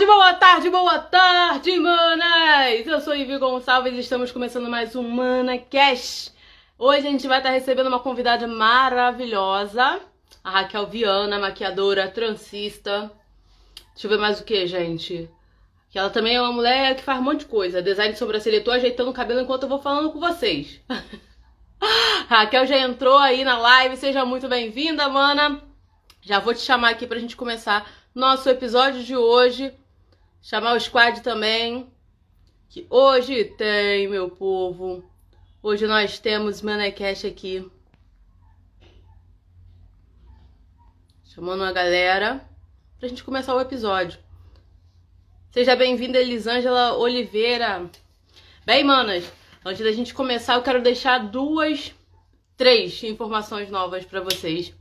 boa tarde, manas! Eu sou Ivy Gonçalves e estamos começando mais um ManaCast. Hoje a gente vai estar recebendo uma convidada maravilhosa, a Raquel Viana, maquiadora, transista. Deixa eu ver mais o que, gente. Que ela também é uma mulher que faz um monte de coisa. Design de sobrancelha, tô ajeitando o cabelo enquanto eu vou falando com vocês. Raquel já entrou aí na live, seja muito bem-vinda, mana. Já vou te chamar aqui pra gente começar nosso episódio de hoje. Chamar o squad também. Que hoje tem, meu povo. Hoje nós temos ManaCast aqui. Chamando a galera pra gente começar o episódio. Seja bem-vinda, Elisângela Oliveira. Bem, manas, antes da gente começar, eu quero deixar três informações novas pra vocês.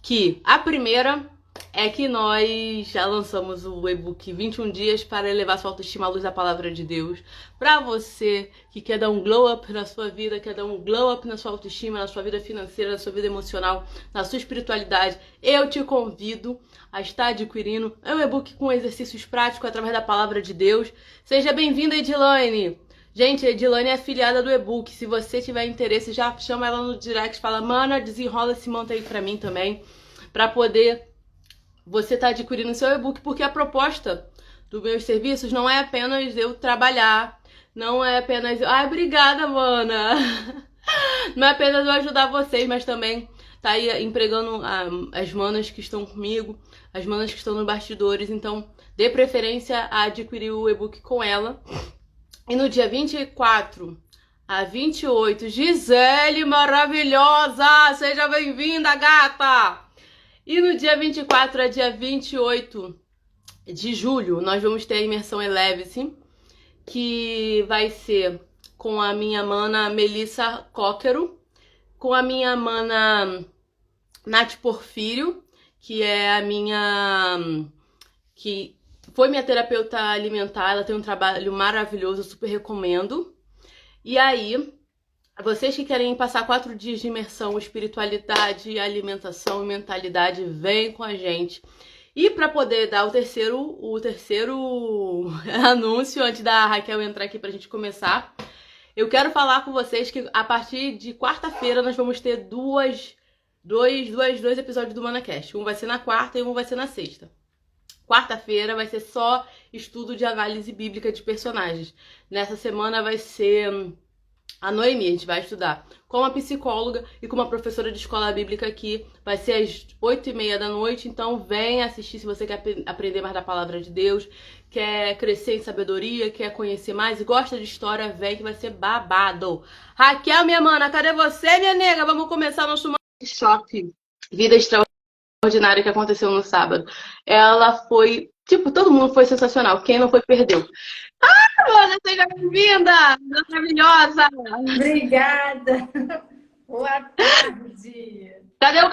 Que a primeira é que nós já lançamos o e-book 21 dias para elevar sua autoestima à luz da palavra de Deus. Para você que quer dar um glow up na sua vida, quer dar um glow up na sua autoestima, na sua vida financeira, na sua vida emocional, na sua espiritualidade, eu te convido a estar adquirindo um e-book com exercícios práticos através da palavra de Deus. Seja bem-vinda, Edilane! Gente, a Edilane é afiliada do e-book. Se você tiver interesse, já chama ela no direct, fala, mana, desenrola esse monte aí pra mim também, pra poder você estar adquirindo seu e-book, porque a proposta dos meus serviços não é apenas eu trabalhar, não é apenas... Ai, obrigada, mana! Não é apenas eu ajudar vocês, mas também tá aí empregando as manas que estão comigo, as manas que estão nos bastidores, então dê preferência a adquirir o e-book com ela. E no dia 24 a 28, Gisele maravilhosa! Seja bem-vinda, gata! E no dia 24 a dia 28 de julho, nós vamos ter a imersão Eleve-se, que vai ser com a minha mana Melissa Cóquero, com a minha mana Nath Porfírio, que é a minha... que foi minha terapeuta alimentar, ela tem um trabalho maravilhoso, eu super recomendo. E aí, vocês que querem passar 4 dias de imersão, espiritualidade, alimentação e mentalidade, vem com a gente. E para poder dar o terceiro anúncio, antes da Raquel entrar aqui pra gente começar, eu quero falar com vocês que a partir de quarta-feira nós vamos ter dois episódios do ManaCast. Um vai ser na quarta e um vai ser na sexta. Quarta-feira vai ser só estudo de análise bíblica de personagens. Nessa semana vai ser a Noemi, a gente vai estudar com uma psicóloga e com uma professora de escola bíblica aqui. Vai ser às 8h30 da noite, então vem assistir se você quer aprender mais da palavra de Deus, quer crescer em sabedoria, quer conhecer mais e gosta de história, vem que vai ser babado. Raquel, minha mana, cadê você, minha nega? Vamos começar nosso workshop Vida Extraordinária que aconteceu no sábado. Ela foi, todo mundo foi sensacional. Quem não foi, perdeu. Mona, seja bem-vinda! Maravilhosa! Obrigada! Boa tarde! Cadê o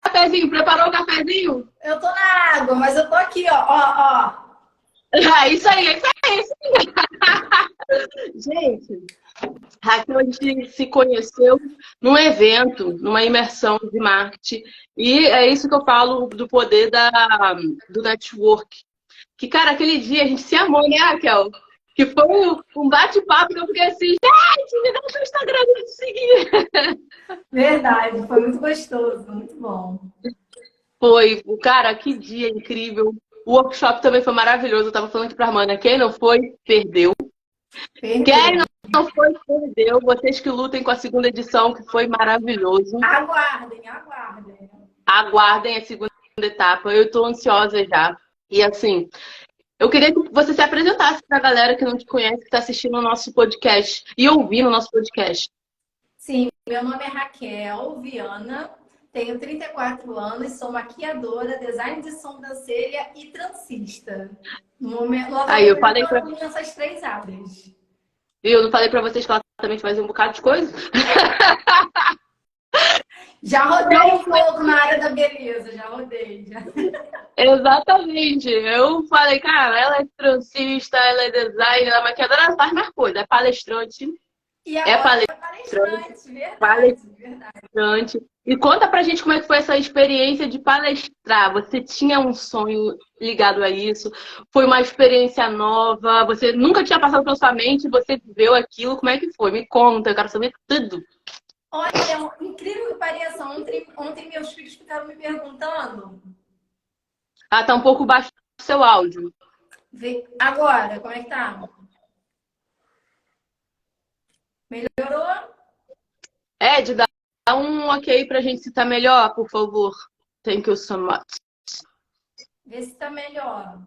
cafezinho? Preparou o cafezinho? Eu tô na água, mas eu tô aqui, ó. Isso aí. Gente, Raquel, a gente se conheceu num evento, numa imersão de marketing. E é isso que eu falo do poder do network. Que, cara, aquele dia a gente se amou, né, Raquel? Que foi um bate-papo que eu fiquei assim, gente, me dá o seu Instagram pra te seguir. Verdade, foi muito gostoso, muito bom. Foi, cara, que dia incrível. O workshop também foi maravilhoso. Eu tava falando aqui pra mana, quem não foi, perdeu. Quem não foi, perdeu. Vocês que lutem com a segunda edição, que foi maravilhoso. Aguardem. Aguardem a segunda etapa. Eu tô ansiosa já. E assim, eu queria que você se apresentasse pra galera que não te conhece, que tá assistindo o nosso podcast e ouvindo o nosso podcast. Sim, meu nome é Raquel Viana, tenho 34 anos, sou maquiadora, design de sobrancelha e transista. No momento, Aí eu falei pra essas 3 áreas. Eu não falei pra vocês que ela também faz um bocado de coisa? Já rodei um pouco na área da beleza, já. Exatamente. Eu falei, cara, ela é transista, ela é designer, ela é maquiadora, ela faz mais coisa. É palestrante. E É agora é palestrante, verdade, palestrante. verdade. E conta pra gente como é que foi essa experiência de palestrar. Você tinha um sonho ligado a isso? Foi uma experiência nova? Você nunca tinha passado pela sua mente? Você viveu aquilo? Como é que foi? Me conta, eu quero saber tudo. Olha, incrível que pareça, ontem meus filhos ficaram me perguntando. Ah, tá um pouco baixo o seu áudio. Agora, como é que tá? Melhorou? Ed, dá um ok pra gente se tá melhor, por favor. Thank you so much. Vê se tá melhor.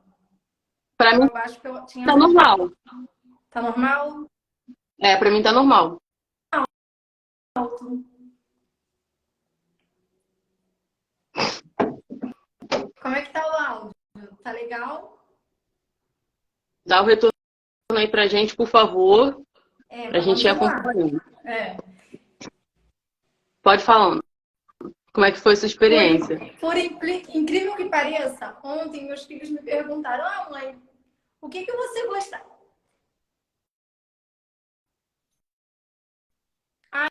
Pra mim Eu acho que eu tinha. tá normal. Tá normal? É, pra mim tá normal. Alto. Como é que tá o áudio? Tá legal? Dá o retorno aí pra gente, por favor, pra gente ir Vamos lá. acompanhando. É. Pode falar. Como é que foi essa experiência? Por incrível que pareça, ontem meus filhos me perguntaram: ah, mãe, o que você gosta? Ai,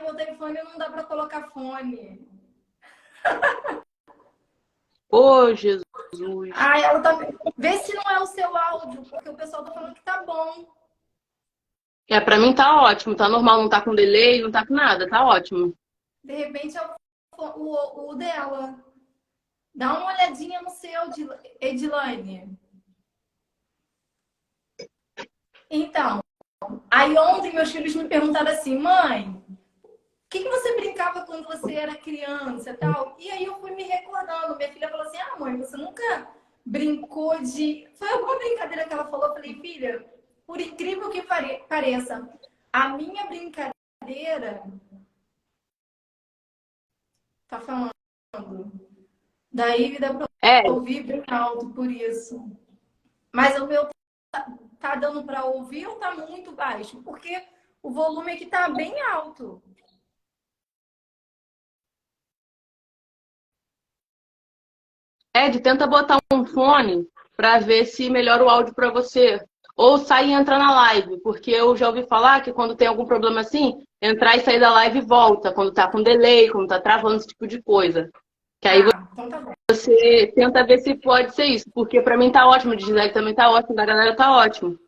meu telefone não dá pra colocar fone. Ô, Jesus. Ai, ela tá. Vê se não é o seu áudio, porque o pessoal tá falando que tá bom. É, pra mim tá ótimo, tá normal, não tá com delay, não tá com nada, tá ótimo. De repente é o dela. Dá uma olhadinha no seu, Edilane. Então, aí ontem meus filhos me perguntaram assim, mãe, o que você brincava quando você era criança e tal? E aí eu fui me recordando. Minha filha falou assim, ah, mãe, você nunca brincou de... Foi alguma brincadeira que ela falou. Eu falei, filha, por incrível que pareça, a minha brincadeira... Tá falando. Daí dá pra É, ouvir bem alto por isso. Mas o meu tá dando para ouvir ou tá muito baixo? Porque o volume aqui tá bem alto. Ed, tenta botar um fone pra ver se melhora o áudio pra você. Ou sai e entra na live, porque eu já ouvi falar que quando tem algum problema assim, entrar e sair da live volta, quando tá com delay, quando tá travando esse tipo de coisa. Que aí Ah, então tá bom. você tenta ver se pode ser isso, porque pra mim tá ótimo, o Gisele também tá ótimo, da galera tá ótimo.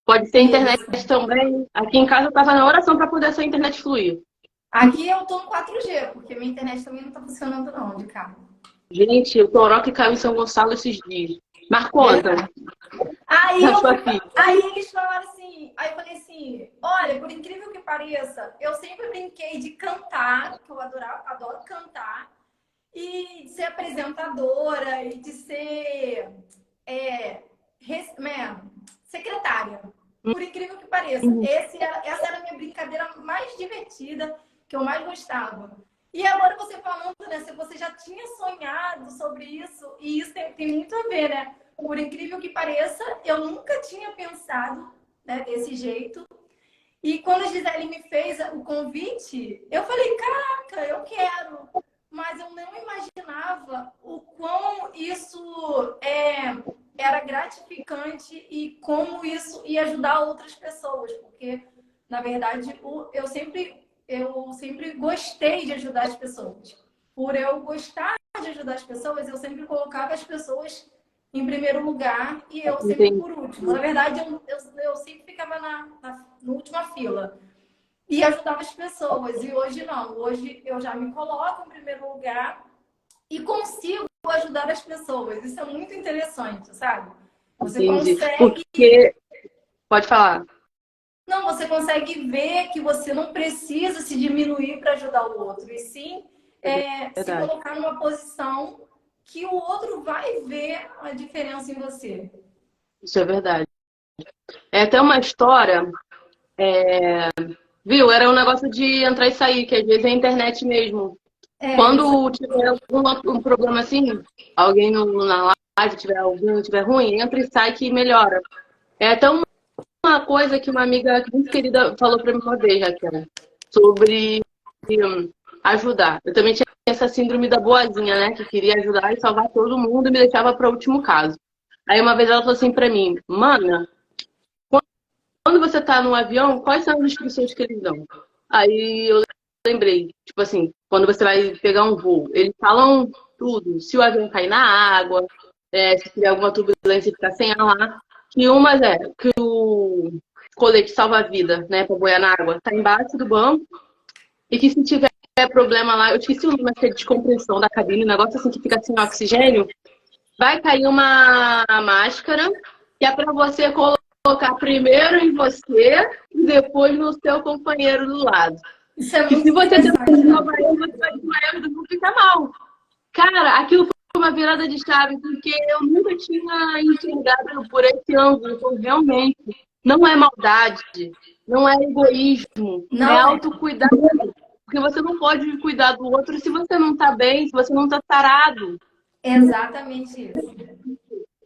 Pode ser internet Isso. também. Aqui em casa eu tava na oração pra poder essa internet fluir. Aqui eu tô no 4G, porque minha internet também não tá funcionando não, de cá. Gente, o Cloroque caiu em São Gonçalo esses dias. Mas conta, Verdade. Aí, da sua filha. aí eles falaram assim, aí eu falei assim, olha, por incrível que pareça, eu sempre brinquei de cantar, que eu adoro cantar, e de ser apresentadora, e de ser secretária. Por incrível que pareça, essa era a minha brincadeira mais divertida, que eu mais gostava. E agora você falando, né? Se você já tinha sonhado sobre isso, e isso tem muito a ver, né? Por incrível que pareça, eu nunca tinha pensado, né, desse jeito. E quando a Gisele me fez o convite, eu falei, caraca, eu quero. Mas eu não imaginava o quão isso era gratificante e como isso ia ajudar outras pessoas. Porque, na verdade, eu sempre gostei de ajudar as pessoas. Por eu gostar de ajudar as pessoas, eu sempre colocava as pessoas em primeiro lugar e eu sempre Entendi. por último. Na verdade, eu sempre ficava na última fila e ajudava as pessoas. E hoje não. Hoje eu já me coloco em primeiro lugar e consigo ajudar as pessoas. Isso é muito interessante, sabe? Você Entendi. consegue. Porque. Pode falar. Não, você consegue ver que você não precisa se diminuir para ajudar o outro, e sim se Verdade. colocar numa posição que o outro vai ver a diferença em você. Isso é verdade. É até uma história. Viu? Era um negócio de entrar e sair, que às vezes é a internet mesmo. Isso. Quando tiver um problema assim, alguém na live tiver algum, tiver ruim, entra e sai que melhora. É até uma coisa que uma amiga muito querida falou pra mim uma vez, Raquel, sobre ajudar. Eu também tinha essa síndrome da boazinha, né? Que queria ajudar e salvar todo mundo e me deixava para o último caso. Aí uma vez ela falou assim pra mim, mana, quando você tá num avião, quais são as instruções que eles dão? Aí eu lembrei, tipo assim, quando você vai pegar um voo, eles falam tudo. Se o avião cair na água, se tiver alguma turbulência e ficar sem ar lá, que umas é que o colete salva-vida, né, pra boiar na água, tá embaixo do banco, e que se tiver problema lá, eu esqueci o nome, mas que é descompressão da cabine, um negócio assim que fica sem oxigênio, vai cair uma máscara que é para você colocar primeiro em você e depois no seu companheiro do lado. Isso é Que muito se você interessante, tentar né? desmaiar, você vai desmaiar e não fica mal. Cara, aquilo foi uma virada de chave, porque eu nunca tinha enxergado por esse ângulo. Então, realmente, não é maldade, não é egoísmo, é Não é. autocuidado. Porque você não pode cuidar do outro se você não tá bem, se você não tá sarado. Exatamente isso.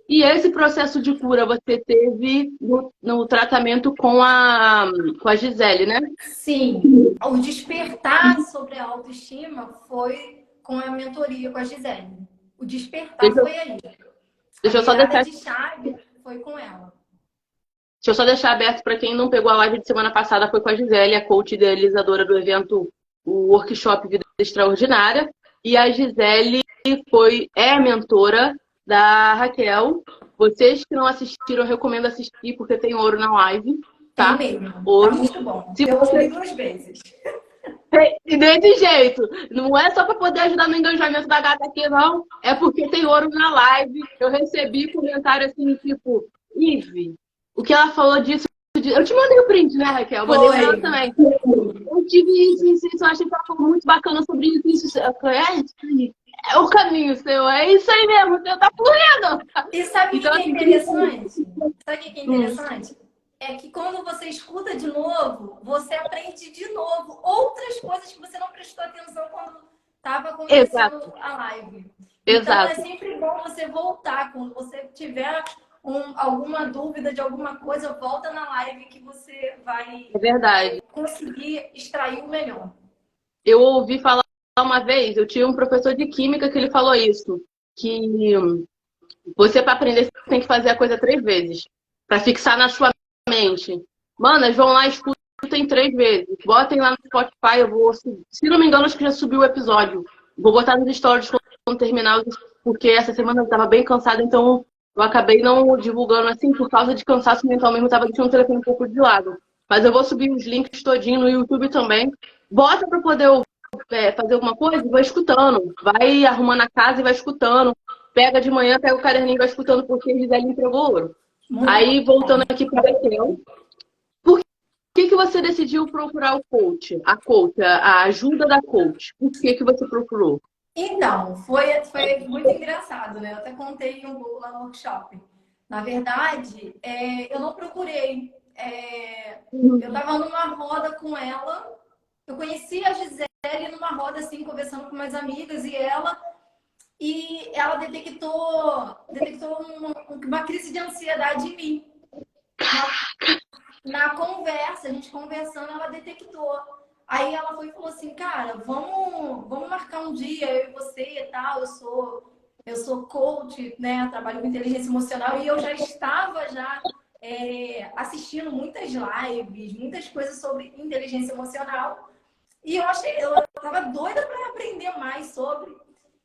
E esse processo de cura você teve no tratamento com a Gisele, né? Sim, o despertar sobre a autoestima foi com a mentoria com a Gisele. O despertar Deixa, foi aí. A deixa eu só virada deixar, de chave foi com ela. deixa eu só deixar aberto para quem não pegou a live de semana passada, foi com a Gisele, a coach idealizadora do evento, o Workshop Vida Extraordinária. E a Gisele é a mentora da Raquel. Vocês que não assistiram, eu recomendo assistir, porque tem ouro na live, Tem tá? mesmo. Tá Ouro. muito bom. Se Eu você ouvi 2 vezes. E desse jeito, não é só para poder ajudar no engajamento da gata aqui, não. É porque tem ouro na live. Eu recebi comentário assim, tipo, Ive, o que ela falou disso. Eu te mandei o print, né, Raquel? Eu mandei pra ela Foi. também. Eu tive isso, eu achei que ela falou muito bacana sobre isso. Eu falei, é o caminho, seu. É isso aí mesmo, o seu tá fluindo. E sabe o que Então, que é assim, interessante? Sabe o que que é hum, interessante? É que quando você escuta de novo, você aprende de novo outras coisas que você não prestou atenção quando estava exato, acontecendo a live. Então é exato. sempre bom você voltar. Quando você tiver alguma dúvida de alguma coisa, volta na live que você vai É verdade. conseguir extrair o melhor. Eu ouvi falar uma vez, eu tinha um professor de química que ele falou isso, que você, para aprender, você tem que fazer a coisa 3 vezes, para fixar na sua mente. Manas, vão lá, escutem 3 vezes. Botem lá no Spotify, eu vou, se não me engano, acho que já subiu o episódio. Vou botar nos stories quando terminar, porque essa semana eu estava bem cansada, então eu acabei não divulgando assim, por causa de cansaço mental mesmo, eu estava deixando o telefone um pouco de lado. Mas eu vou subir os links todinho no YouTube também. Bota para poder fazer alguma coisa, vai escutando. Vai arrumando a casa e vai escutando. Pega de manhã, pega o caderninho e vai escutando, porque a Gisele entregou ouro. Muito Aí, voltando bom. aqui para a Raquel, por que você decidiu procurar o coach? A coach, a ajuda da coach. Por que você procurou? Então, foi muito engraçado, né? Eu até contei um pouco lá no workshop. Na verdade, eu não procurei. Eu estava numa roda com ela. Eu conheci a Gisele numa roda, assim, conversando com umas amigas e ela detectou uma crise de ansiedade em mim. Na conversa, a gente conversando, ela detectou. Aí ela foi e falou assim, cara, vamos marcar um dia, eu e você e tal. Eu sou coach, né? Trabalho com inteligência emocional e eu já estava assistindo muitas lives, muitas coisas sobre inteligência emocional. E eu estava doida para aprender mais sobre.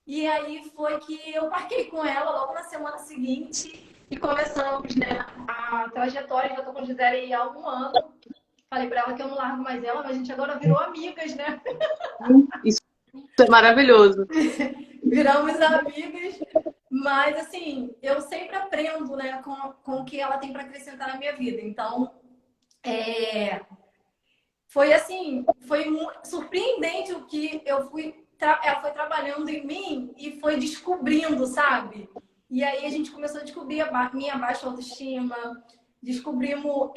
E aí foi que eu marquei com ela logo na semana seguinte e começamos, né, a trajetória. Já estou com a Gisele há um ano. Falei para ela que eu não largo mais ela, mas a gente agora virou amigas, né? Isso é maravilhoso. Viramos amigas. Mas, assim, eu sempre aprendo, né, com o que ela tem para acrescentar na minha vida. Então, foi assim, foi surpreendente o que ela foi trabalhando em mim e foi descobrindo, sabe? E aí a gente começou a descobrir a minha baixa autoestima, descobrimos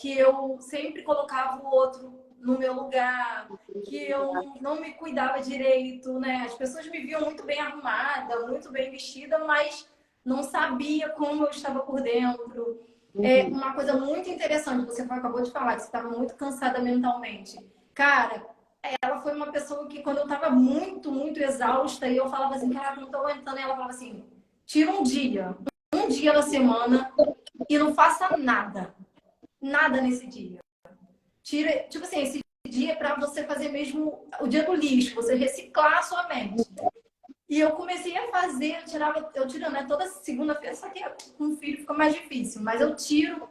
que eu sempre colocava o outro no meu lugar, que eu não me cuidava direito, né? As pessoas me viam muito bem arrumada, muito bem vestida, mas não sabia como eu estava por dentro. Uma coisa muito interessante, você acabou de falar que você estava muito cansada mentalmente. Cara, ela foi uma pessoa que quando eu estava muito, muito exausta e eu falava assim, cara, não estou aguentando, e ela falava assim, tira um dia da semana e não faça nada. nada nesse dia. Tira, tipo assim, esse dia é para você fazer mesmo o dia do lixo, você reciclar a sua mente. E eu comecei a fazer, eu tiro, né, toda segunda-feira, só que com o filho fica mais difícil, mas eu tiro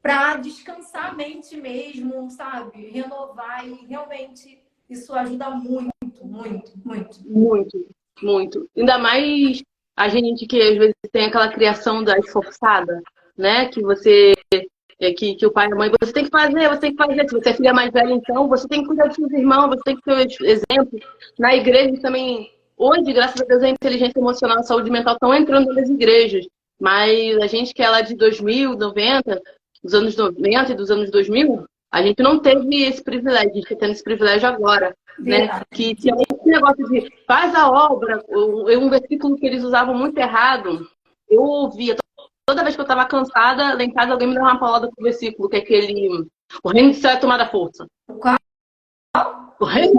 para descansar a mente mesmo, sabe? Renovar e realmente isso ajuda muito, muito, muito. Muito, muito. Ainda mais a gente que às vezes tem aquela criação da esforçada, né? Que você, que o pai e a mãe, você tem que fazer, você tem que fazer. Se você é filha mais velha, então, você tem que cuidar dos seus irmãos, você tem que ter exemplo. Na igreja também, hoje, graças a Deus, a inteligência emocional e a saúde mental estão entrando nas igrejas. Mas a gente que é lá de 2000, 90, dos anos 90 e dos anos 2000, a gente não teve esse privilégio, a gente está tendo esse privilégio agora, né? Que tinha esse negócio de faz a obra, um versículo que eles usavam muito errado, eu ouvia, toda vez que eu estava cansada, lá em casa alguém me dava uma palavra pro versículo, que é aquele, o reino do céu é tomada força. Qual? O reino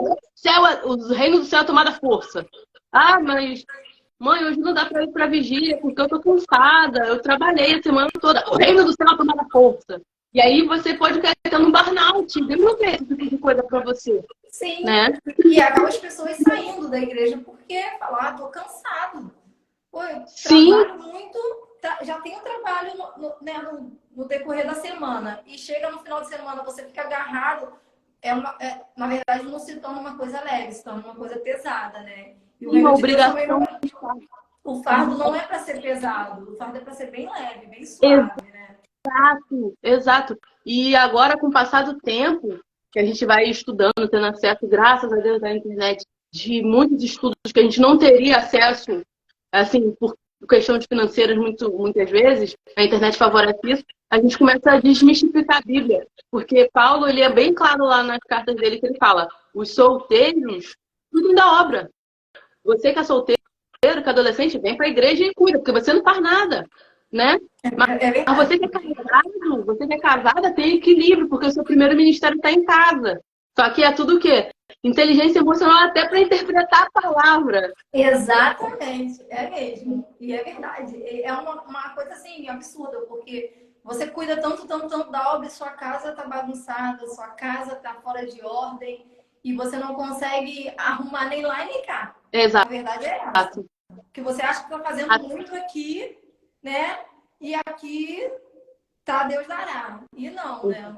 do céu é tomada força. Ah, mas mãe, hoje não dá pra ir pra vigília porque eu tô cansada, eu trabalhei a semana toda. O reino do céu é tomada força. E aí você pode cair tendo um burnout. Deus não quer esse tipo de coisa pra você. Sim, Né? e acaba as pessoas saindo da igreja porque falar, tô cansado. Pô, eu Sim. trabalho muito, já tenho trabalho né, no decorrer da semana. E chega no final de semana, você fica agarrado. Na verdade, não se torna uma coisa leve, se torna uma coisa pesada, né? E o reino de Deus também não é. O fardo não é para ser pesado, o fardo é para ser bem leve, bem suave, né? Exato, exato. E agora, com o passar do tempo, que a gente vai estudando, tendo acesso, graças a Deus, à internet, de muitos estudos que a gente não teria acesso, assim, por questões financeiras, muitas vezes, a internet favorece isso, a gente começa a desmistificar a Bíblia. Porque Paulo, ele é bem claro lá nas cartas dele, que ele fala, os solteiros, tudo da obra. Você que é solteiro, que é adolescente, vem para a igreja e cuida, porque você não faz nada, né? Mas você que é casada tem equilíbrio, porque o seu primeiro ministério está em casa. Só que é tudo o quê? Inteligência emocional até para interpretar a palavra. Exatamente, é mesmo. E é verdade. É uma coisa assim absurda, porque você cuida tanto, tanto, tanto da obra e sua casa tá bagunçada, sua casa tá fora de ordem e você não consegue arrumar nem lá nem cá. Exato. A verdade é essa. Porque você acha que tá fazendo muito aqui, né? E aqui tá Deus dará. E não, né?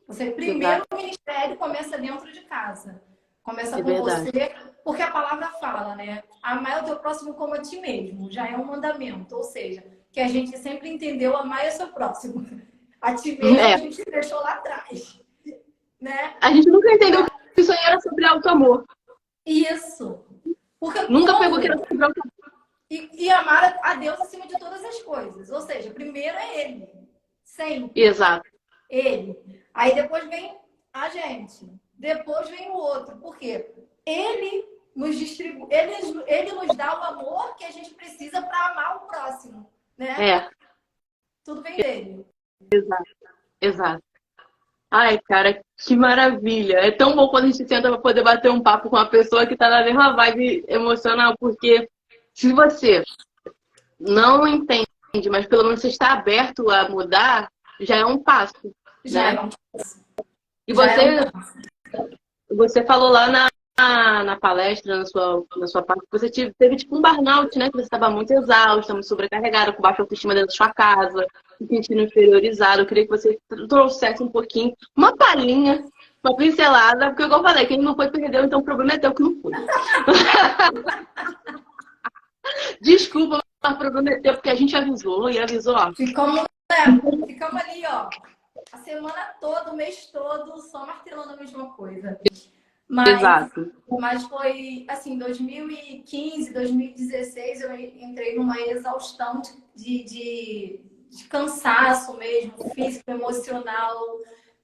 Você primeiro o ministério começa dentro de casa. Começa com você, porque a palavra fala, né? Amar o teu próximo como a ti mesmo. Já é um mandamento. Ou seja, que a gente sempre entendeu amar o seu próximo. A ti mesmo a gente deixou lá atrás. Né? A gente nunca entendeu que isso aí era sobre auto-amor. Isso. Porque nunca pegou que era sobre auto-amor. E amar a Deus acima de todas as coisas. Ou seja, primeiro é Ele. Sempre. Exato. Ele. Aí depois vem a gente. Depois vem o outro. Por quê? Ele nos distribui, ele nos dá o amor que a gente precisa para amar o próximo, né? Tudo vem dele. Exato. Exato. Ai, cara, que maravilha. É tão bom quando a gente senta para poder bater um papo com uma pessoa que tá na mesma vibe emocional, porque se você não entende, mas pelo menos você está aberto a mudar, já é um passo. Já né? é um passo. E você falou lá na palestra, na sua parte, que você teve tipo um burnout, né? Que você estava muito exausta, muito sobrecarregada, com baixa autoestima dentro da sua casa, se sentindo inferiorizado. Eu queria que você trouxesse um pouquinho, uma palhinha, uma pincelada, porque igual eu falei, quem não foi perdeu, então o problema é teu que não foi. Desculpa, mas o problema é teu, porque a gente avisou e avisou, ó. Ficamos ali, ó. A semana toda, o mês todo, só martelando a mesma coisa. Mas foi, assim, 2015, 2016, eu entrei numa exaustão de cansaço mesmo, físico, emocional,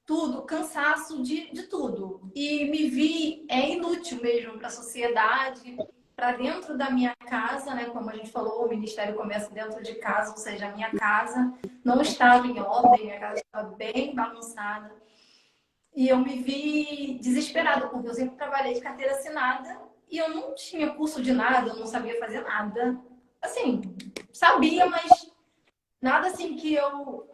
tudo, cansaço de tudo. E me vi inútil mesmo para a sociedade, para dentro da minha casa, né? Como a gente falou, o ministério começa dentro de casa, ou seja, a minha casa não estava em ordem, minha casa estava bem bagunçada. E eu me vi desesperada, porque eu sempre trabalhei de carteira assinada e eu não tinha curso de nada, eu não sabia fazer nada. Assim, sabia, mas nada assim que eu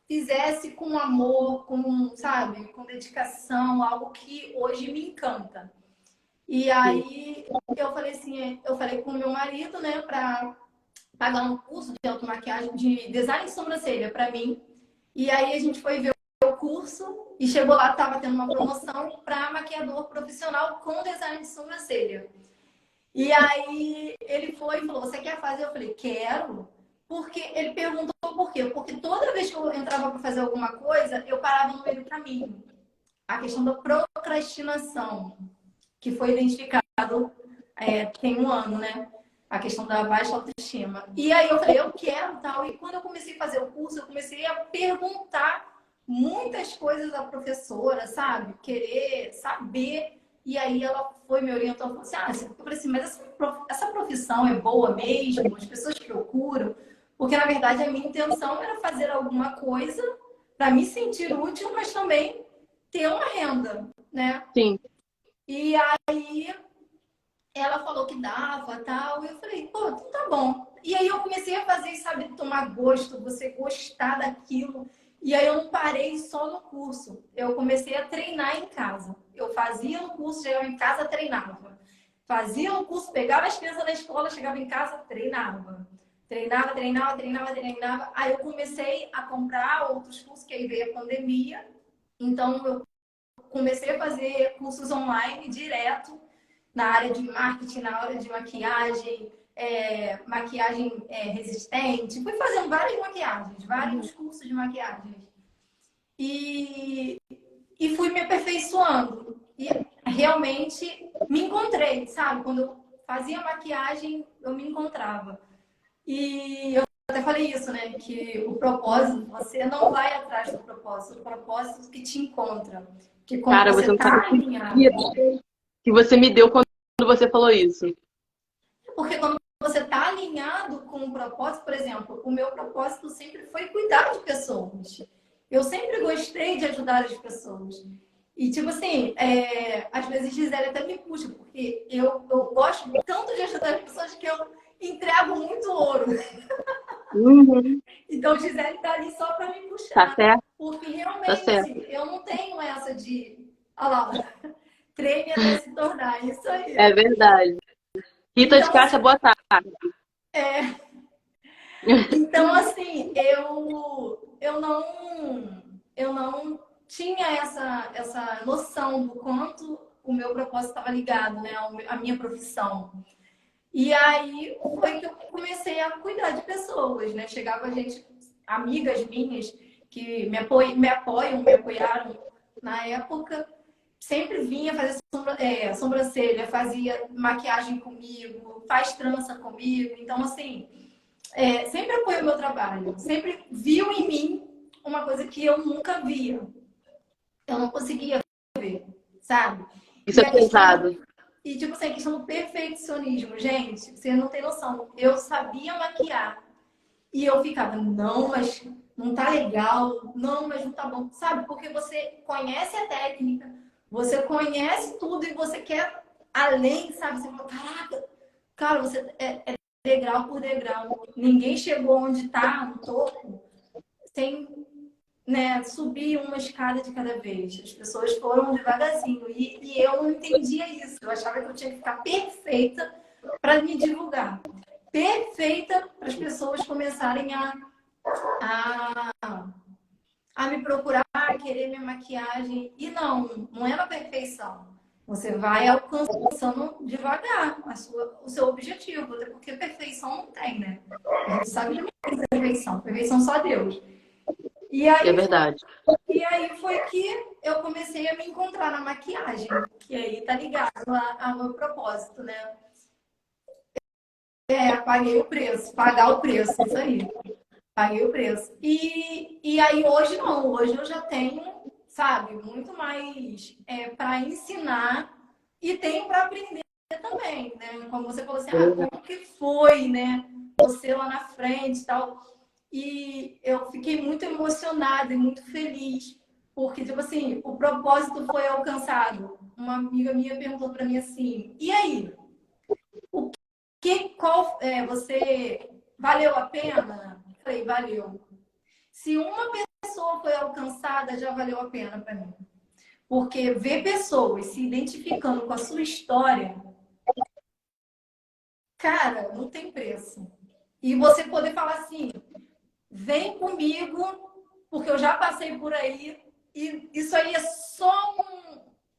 fizesse com amor, com, sabe, com dedicação, algo que hoje me encanta. E aí eu falei assim, eu falei com o meu marido, né, para pagar um curso de automaquiagem, de design de sobrancelha para mim. E aí a gente foi ver o curso e chegou lá, estava tendo uma promoção para maquiador profissional com design de sobrancelha. E aí ele foi e falou: Você quer fazer? Eu falei: Quero. Porque ele perguntou por quê? Porque toda vez que eu entrava para fazer alguma coisa, eu parava no meio do caminho. A questão da procrastinação, que foi identificado tem um ano, né? A questão da baixa autoestima. E aí eu falei: Eu quero tal. E quando eu comecei a fazer o curso, eu comecei a perguntar muitas coisas à professora, sabe? Querer saber. E aí ela foi me orientando, falou assim, eu falei assim, mas essa profissão é boa mesmo? As pessoas procuram? Porque, na verdade, a minha intenção era fazer alguma coisa para me sentir útil, mas também ter uma renda, né? Sim. E aí ela falou que dava, tal, e eu falei, pô, então tá bom. E aí eu comecei a fazer, sabe, tomar gosto, você gostar daquilo. E aí eu não parei só no curso. Eu comecei a treinar em casa. Eu fazia no curso, chegava em casa, treinava. Fazia no curso, pegava as crianças na escola, chegava em casa, treinava. Treinava. Aí eu comecei a comprar outros cursos, que aí veio a pandemia. Então eu comecei a fazer cursos online direto na área de marketing, na área de maquiagem, maquiagem resistente. Fui fazendo várias maquiagens, vários cursos de maquiagem. E fui me aperfeiçoando. E realmente me encontrei, sabe? Quando eu fazia maquiagem, eu me encontrava. E eu até falei isso, né? Que o propósito, você não vai atrás do propósito, o propósito que te encontra. Que quando Cara, você você não sabe tá alinhado. que você me deu quando você falou isso. Porque quando você está alinhado com o propósito, por exemplo, o meu propósito sempre foi cuidar de pessoas. Eu sempre gostei de ajudar as pessoas. E, tipo assim, às vezes Gisele até me puxa, porque eu gosto tanto de ajudar as pessoas que eu entrego muito ouro. Uhum. Então, Gisele tá ali só para me Tá puxar. certo? Porque Tá realmente certo. eu não tenho essa de. Olha lá, treine até se tornar. Isso aí. É verdade. Rita de Então, Cássia, boa tarde. é, Então, assim, eu não tinha essa noção do quanto o meu propósito estava ligado, né, à minha profissão. E aí foi que eu comecei a cuidar de pessoas, né? Chegava gente, amigas minhas que me apoiam, me apoiaram na época, sempre vinha fazer sobrancelha, fazia maquiagem comigo, faz trança comigo. Então, assim, sempre apoiou o meu trabalho, sempre viu em mim uma coisa que eu nunca via. Eu não conseguia ver, sabe? Isso E é a questão, pesado. e tipo assim, a questão do perfeccionismo, gente, você não tem noção. Eu sabia maquiar e eu ficava, não, mas não tá legal, não, mas não tá bom, sabe? Porque você conhece a técnica, você conhece tudo e você quer além, sabe? Você fala, caraca, cara, você é degrau por degrau. Ninguém chegou onde está, no topo, sem, né, subir uma escada de cada vez. As pessoas foram devagarzinho. E eu não entendia isso. Eu achava que eu tinha que ficar perfeita para me divulgar. Perfeita para as pessoas começarem a, a me procurar, a querer minha maquiagem. E não é na perfeição. Você vai alcançando devagar o seu objetivo, até porque perfeição não tem, né? A gente sabe que não tem perfeição, perfeição só Deus. E É aí, verdade. e aí foi que eu comecei a me encontrar na maquiagem, que aí tá ligado ao meu propósito, né? Paguei o preço, pagar o preço, isso aí. Paguei o preço. E aí hoje não, hoje eu já tenho, sabe, muito mais para ensinar e tenho para aprender também, né? Como você falou assim, como que foi, né? Você lá na frente e tal. E eu fiquei muito emocionada e muito feliz, porque, tipo assim, o propósito foi alcançado. Uma amiga minha perguntou para mim assim, e aí? Qual você valeu a pena? Eu falei, valeu. Se uma pessoa foi alcançada, já valeu a pena para mim. Porque ver pessoas se identificando com a sua história, cara, não tem preço. E você poder falar assim, vem comigo, porque eu já passei por aí, e isso aí é só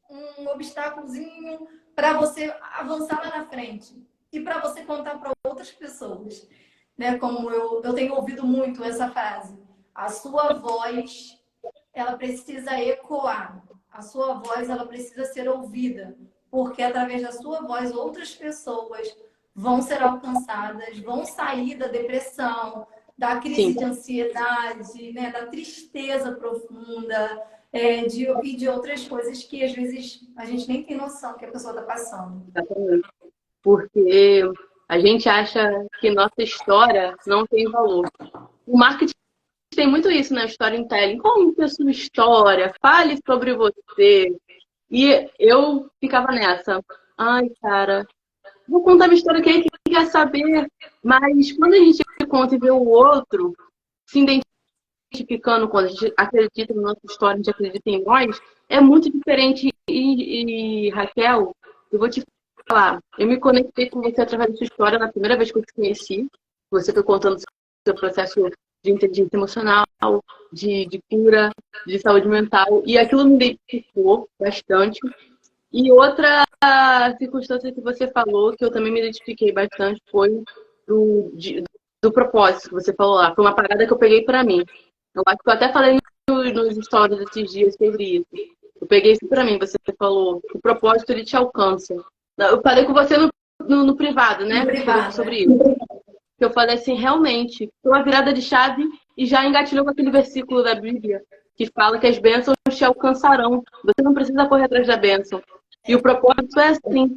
um obstáculozinho para você avançar lá na frente. E para você contar para outras pessoas. Né? Como eu tenho ouvido muito essa frase. A sua voz, ela precisa ecoar. A sua voz, ela precisa ser ouvida. Porque através da sua voz, outras pessoas vão ser alcançadas, vão sair da depressão, da crise de ansiedade, né? Da tristeza profunda, e de outras coisas que às vezes a gente nem tem noção que a pessoa está passando. Exatamente. Porque a gente acha que nossa história não tem valor. O marketing tem muito isso, né? Storytelling. Conte a sua história, fale sobre você. E eu ficava nessa. Ai, cara, vou contar minha história, quem quer saber? Mas quando a gente conta e vê o outro se identificando, quando a gente acredita na nossa história, a gente acredita em nós, é muito diferente. E Raquel, eu vou te falar, eu me conectei com você através da sua história na primeira vez que eu te conheci. Você foi contando seu processo de inteligência emocional, de cura, de saúde mental, e aquilo me identificou bastante. E outra circunstância que você falou, que eu também me identifiquei bastante, foi do propósito que você falou lá. Foi uma parada que eu peguei pra mim. Eu acho que eu até falei nos stories esses dias sobre isso. Eu peguei isso pra mim, você falou que o propósito ele te alcança. Eu falei com você no privado, né? No privado, sobre isso. Eu falei assim, realmente, foi uma virada de chave e já engatilhou com aquele versículo da Bíblia que fala que as bênçãos te alcançarão. Você não precisa correr atrás da bênção. E o propósito é assim.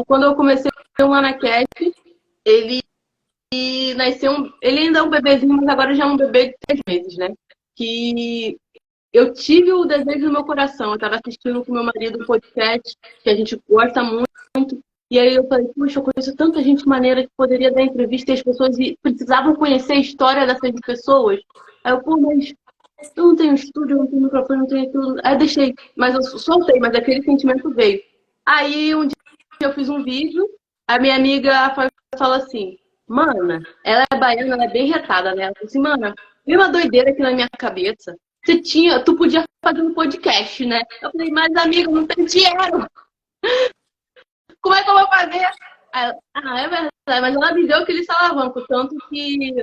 Quando eu comecei o Manacast, ele nasceu, ele ainda é um bebezinho, mas agora já é um bebê de 3 meses, né? Que eu tive o desejo no meu coração. Eu estava assistindo com meu marido um podcast que a gente gosta muito. E aí eu falei, puxa, eu conheço tanta gente maneira que poderia dar entrevista e as pessoas precisavam conhecer a história dessas pessoas. Aí eu, pô, mas eu não tenho estúdio, eu não tenho microfone, não tenho aquilo. Aí eu deixei, mas eu soltei, mas aquele sentimento veio. Aí um dia eu fiz um vídeo, a minha amiga falou assim, mana, ela é baiana, ela é bem retada, né? Ela falou assim, mana, veio uma doideira aqui na minha cabeça. Tu podia fazer um podcast, né? Eu falei, mas amiga, não tem dinheiro. Como é que eu vou fazer? É verdade, mas ela me deu aquele salavanco, tanto que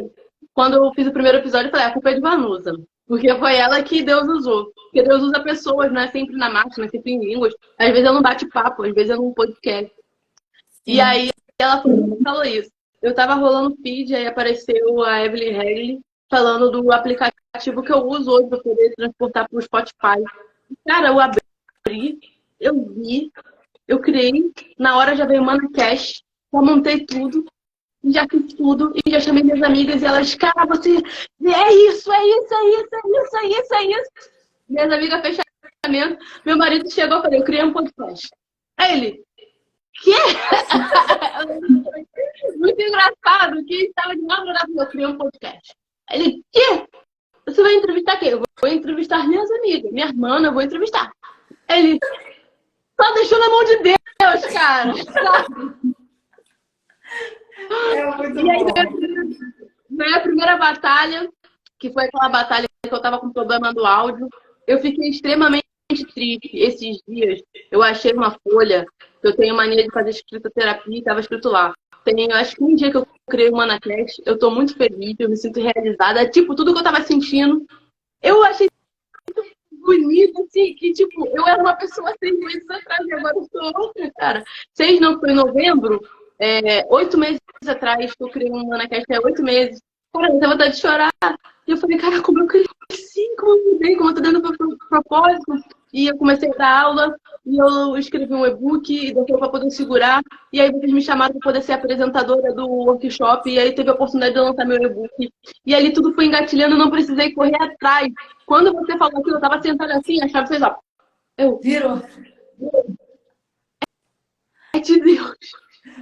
quando eu fiz o primeiro episódio, eu falei, a culpa é de Vanusa. Porque foi ela que Deus usou. Porque Deus usa pessoas, não é sempre na máquina, é sempre em línguas. Às vezes eu não bate papo, às vezes eu não podcast. E aí ela falou isso. Eu tava rolando feed, aí apareceu a Evelyn Hagley falando do aplicativo que eu uso hoje para poder transportar para o Spotify. Cara, eu abri, eu vi, eu criei, na hora já veio o Manacast, já montei tudo, já fiz tudo, e já chamei minhas amigas e elas, cara, você, é isso, é isso, é isso, é isso, é isso, é isso. Minhas amigas fechamento, meu marido chegou e falou, eu criei um podcast. Aí ele, quê? Muito engraçado, que estava de madrugada, eu criei um podcast. Aí ele, quê? Você vai entrevistar quem? Eu vou entrevistar minhas amigas, minha irmã, eu vou entrevistar. Aí ele, só deixou na mão de Deus, cara. É muito e aí bom. veio a primeira batalha, que foi aquela batalha que eu tava com problema do áudio. Eu fiquei extremamente triste esses dias. Eu achei uma folha, que eu tenho mania de fazer escritoterapia, e tava escrito lá. Tem, acho que um dia que eu criei o Manacast, eu tô muito feliz, eu me sinto realizada. Tipo, tudo que eu tava sentindo, eu achei bonito, assim, que, tipo, eu era uma pessoa 6 meses atrás e agora eu sou outra, cara. 6 não, foi em novembro, 8 meses atrás que eu criei um Manacast, 8 meses. Cara, eu tava vontade de chorar. E eu falei, cara, como eu cresci, como eu mudei, como eu tô dando propósito. E eu comecei a dar aula, e eu escrevi um e-book, e depois para poder segurar. E aí vocês me chamaram para poder ser apresentadora do workshop, e aí teve a oportunidade de eu lançar meu e-book. E ali tudo foi engatilhando, eu não precisei correr atrás. Quando você falou aquilo, eu tava sentada assim, a chave fez, ó. Virou. É de Deus.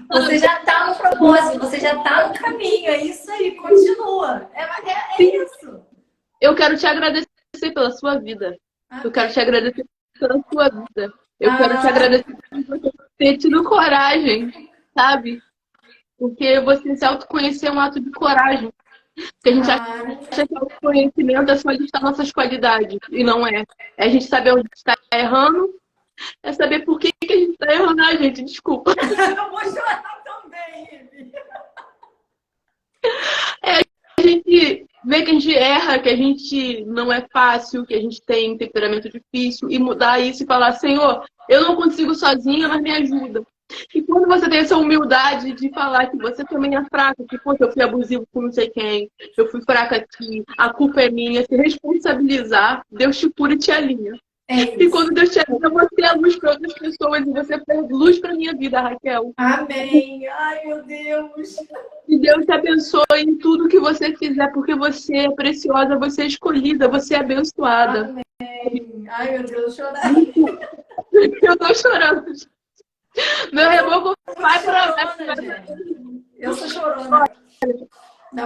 Você já tá no propósito, você já tá no caminho, é isso aí, continua. É isso. Eu quero te agradecer pela sua vida. Eu quero te agradecer pela sua vida. Eu quero te agradecer por você ter tido coragem, sabe? Porque você se autoconhecer é um ato de coragem. Porque a gente acha que o autoconhecimento é só listar nossas qualidades. E não é. É a gente saber onde está errando, é saber por que a gente está errando. Ai, gente, desculpa. Eu vou chorar também, Ivi. A gente vê que a gente erra, que a gente não é fácil, que a gente tem temperamento difícil, e mudar isso e falar, Senhor, eu não consigo sozinha, mas me ajuda. E quando você tem essa humildade de falar que você também é fraca, que, poxa, eu fui abusivo com não sei quem, eu fui fraca aqui, a culpa é minha, se responsabilizar, Deus te cura e te alinha. E quando Deus te alinha, você é luz para outras pessoas e você faz luz para minha vida, Raquel. Amém. Ai, meu Deus. E Deus te abençoe em tudo que você fizer, porque você é preciosa, você é escolhida, você é abençoada. Amém. Ai, meu Deus, chorar. Eu tô chorando. Meu reboco vai pra... Eu sou chorona. Ainda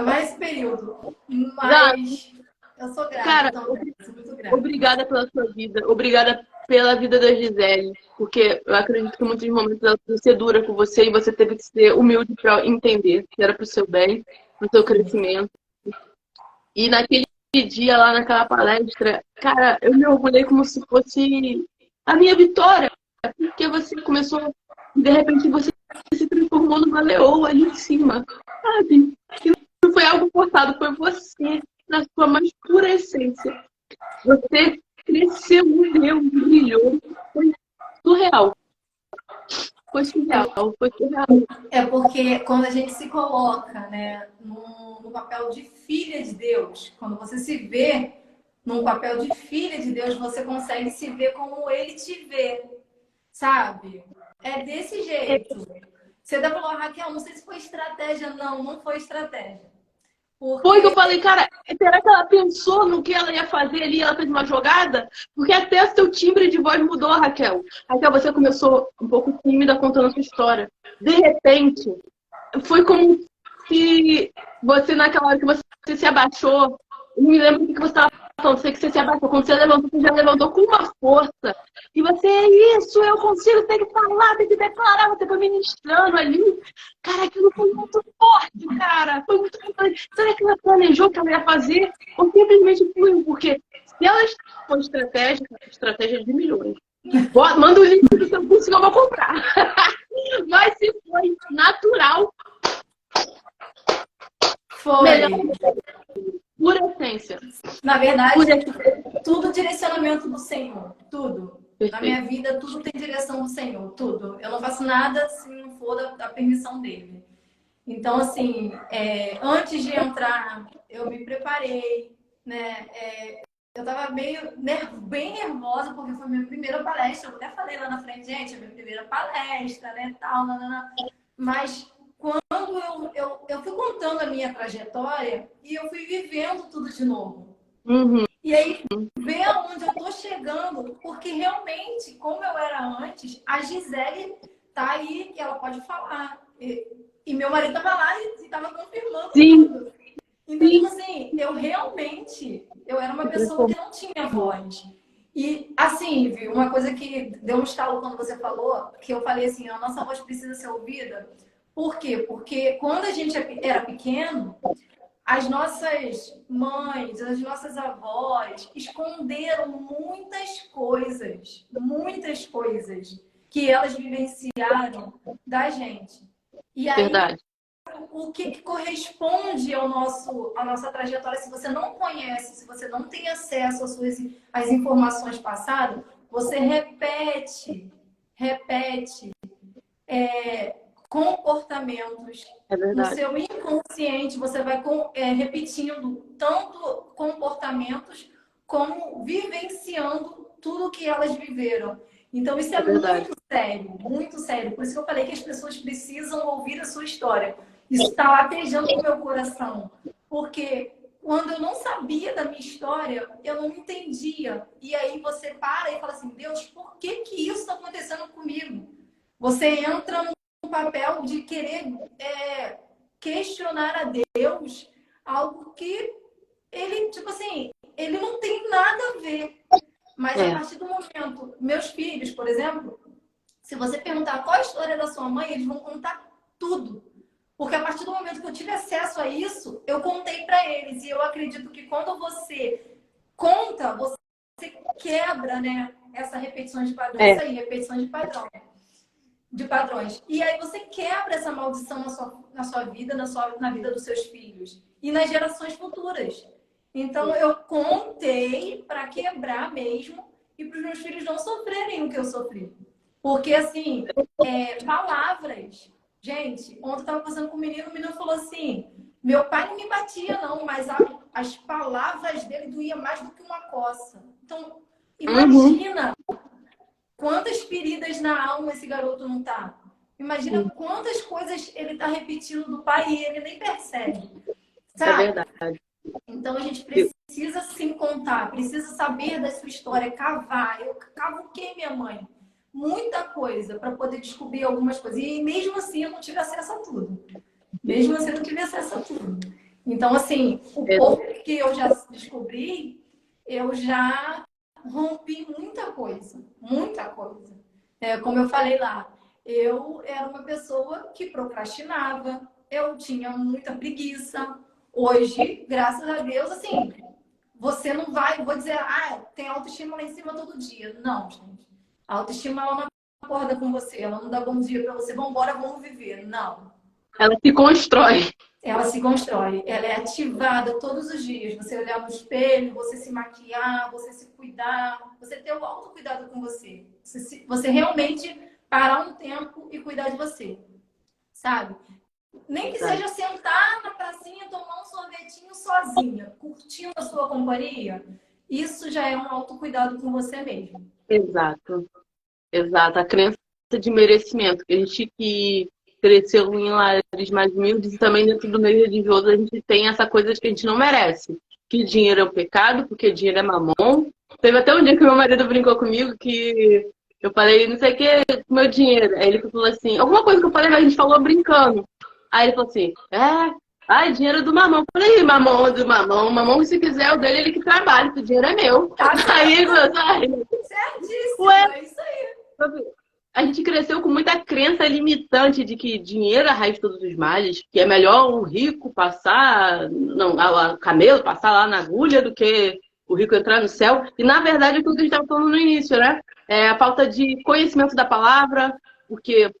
mais esse período. Mas eu sou grata. Cara, também. Sou muito grata. Obrigada pela sua vida. Obrigada pela vida da Gisele. Porque eu acredito que em muitos momentos ela teve que ser dura com você e você teve que ser humilde para entender que era pro seu bem, pro seu crescimento. E naquele dia lá naquela palestra, cara, eu me orgulhei como se fosse a minha vitória. Porque você começou, de repente você se transformou numa leoa ali em cima, sabe? E não foi algo forçado, foi você, na sua mais pura essência. Você cresceu, morreu, brilhou. Foi surreal. Foi surreal, foi surreal. É porque quando a gente se coloca, né, no papel de filha de Deus, quando você se vê num papel de filha de Deus, você consegue se ver como Ele te vê, sabe? É desse jeito. Você ainda falou, Raquel, não sei se foi estratégia. Não, não foi estratégia. Foi que eu falei, cara, será que ela pensou no que ela ia fazer ali? Ela fez uma jogada? Porque até seu timbre de voz mudou, Raquel. Raquel, você começou um pouco tímida contando a sua história. De repente, foi como se você, naquela hora que você se abaixou, eu não me lembro o que você estava falando, sei que você se abaixou. Quando você levantou, você já levantou com uma força. E você, é isso, eu consigo, tem que falar, tem que declarar, você foi ministrando ali. Cara, aquilo foi muito forte, cara. Foi muito forte. Será que ela planejou o que ela ia fazer? Ou simplesmente fluiu? Porque se ela for estratégica, estratégia de milhões. Manda o link do seu curso que eu vou comprar. Mas se foi natural, foi. Melhor, pura essência. Na verdade, tudo direcionamento do Senhor. Tudo. Perfeito. Na minha vida, tudo tem direção do Senhor. Tudo. Eu não faço nada se não for da permissão dele. Então, assim, antes de entrar, eu me preparei, né? Eu tava bem nervosa, porque foi minha primeira palestra. Eu até falei lá na frente, gente, é minha primeira palestra, né? Tal, nanana. Mas quando eu fui contando a minha trajetória e eu fui vivendo tudo de novo. Uhum. E aí, ver aonde eu tô chegando, porque realmente, como eu era antes, a Gisele tá aí, que ela pode falar. E meu marido tava lá e tava confirmando tudo. Então, tipo assim, eu era uma pessoa que não tinha voz. E, assim, viu, uma coisa que deu um estalo quando você falou, que eu falei assim, a nossa voz precisa ser ouvida. Por quê? Porque quando a gente era pequeno, as nossas mães, as nossas avós esconderam muitas coisas que elas vivenciaram da gente. E aí, Verdade. o que corresponde à nossa trajetória, se você não conhece, se você não tem acesso às informações passadas, você repete comportamentos. No seu inconsciente, você vai repetindo tanto comportamentos como vivenciando tudo que elas viveram. Então, isso é muito sério, muito sério. Por isso que eu falei que as pessoas precisam ouvir a sua história. Isso está latejando no meu coração. Porque quando eu não sabia da minha história, eu não entendia. E aí você para e fala assim, Deus, por que isso está acontecendo comigo? Você entra no papel de querer questionar a Deus algo que ele, tipo assim, ele não tem nada a ver. Mas a partir do momento, meus filhos, por exemplo, se você perguntar qual a história da sua mãe, eles vão contar tudo. Porque a partir do momento que eu tive acesso a isso, eu contei para eles. E eu acredito que quando você conta, você quebra, né? Essa repetição de padrões. Isso aí, repetição de padrão. De padrões. E aí você quebra essa maldição na sua vida, na vida dos seus filhos. E nas gerações futuras. Então, eu contei para quebrar mesmo e para os meus filhos não sofrerem o que eu sofri. Porque, assim, palavras. Gente, ontem eu estava passando com o menino falou assim: meu pai não me batia, não, mas as palavras dele doíam mais do que uma coça. Então, imagina quantas feridas na alma esse garoto não tá. Imagina quantas coisas ele tá repetindo do pai e ele nem percebe. Sabe? É verdade. Então a gente precisa sim contar, precisa saber da sua história, cavar. Eu cavuquei minha mãe. Muita coisa para poder descobrir algumas coisas. E mesmo assim eu não tive acesso a tudo. Mesmo assim eu não tive acesso a tudo. Então, assim, o pouco que eu já descobri, eu já rompi muita coisa. Muita coisa. Como eu falei lá, eu era uma pessoa que procrastinava, eu tinha muita preguiça. Hoje, graças a Deus, assim, você não vai, vou dizer, tem autoestima lá em cima todo dia. Não, gente. A autoestima, ela não acorda com você, ela não dá bom dia pra você, vambora, vamos viver. Não. Ela se constrói. Ela se constrói, ela é ativada todos os dias. Você olhar no espelho, você se maquiar, você se cuidar, você ter o autocuidado com você. Você realmente parar um tempo e cuidar de você, sabe? Nem que seja sentar na pracinha, tomar um sorvetinho sozinha, curtindo a sua companhia. Isso já é um autocuidado com você mesmo. Exato. Exato. A crença de merecimento. A gente que cresceu em lares mais humildes e também dentro do meio religioso, a gente tem essa coisa de que a gente não merece. Que dinheiro é um pecado, porque dinheiro é mamon. Teve até um dia que meu marido brincou comigo que eu falei, não sei o que, meu dinheiro. Aí ele falou assim, alguma coisa que eu falei, mas a gente falou brincando. Aí ele falou assim, dinheiro do mamão. Eu falei, mamão do mamão. Mamão, se quiser, é o dele, ele que trabalha, o dinheiro é meu. Aí ele falou assim, certíssimo, é isso aí. A gente cresceu com muita crença limitante de que dinheiro é a raiz de todos os males, que é melhor o rico passar, o camelo passar lá na agulha do que o rico entrar no céu. E, na verdade, é tudo que a gente estava falando no início, né? É a falta de conhecimento da palavra, porque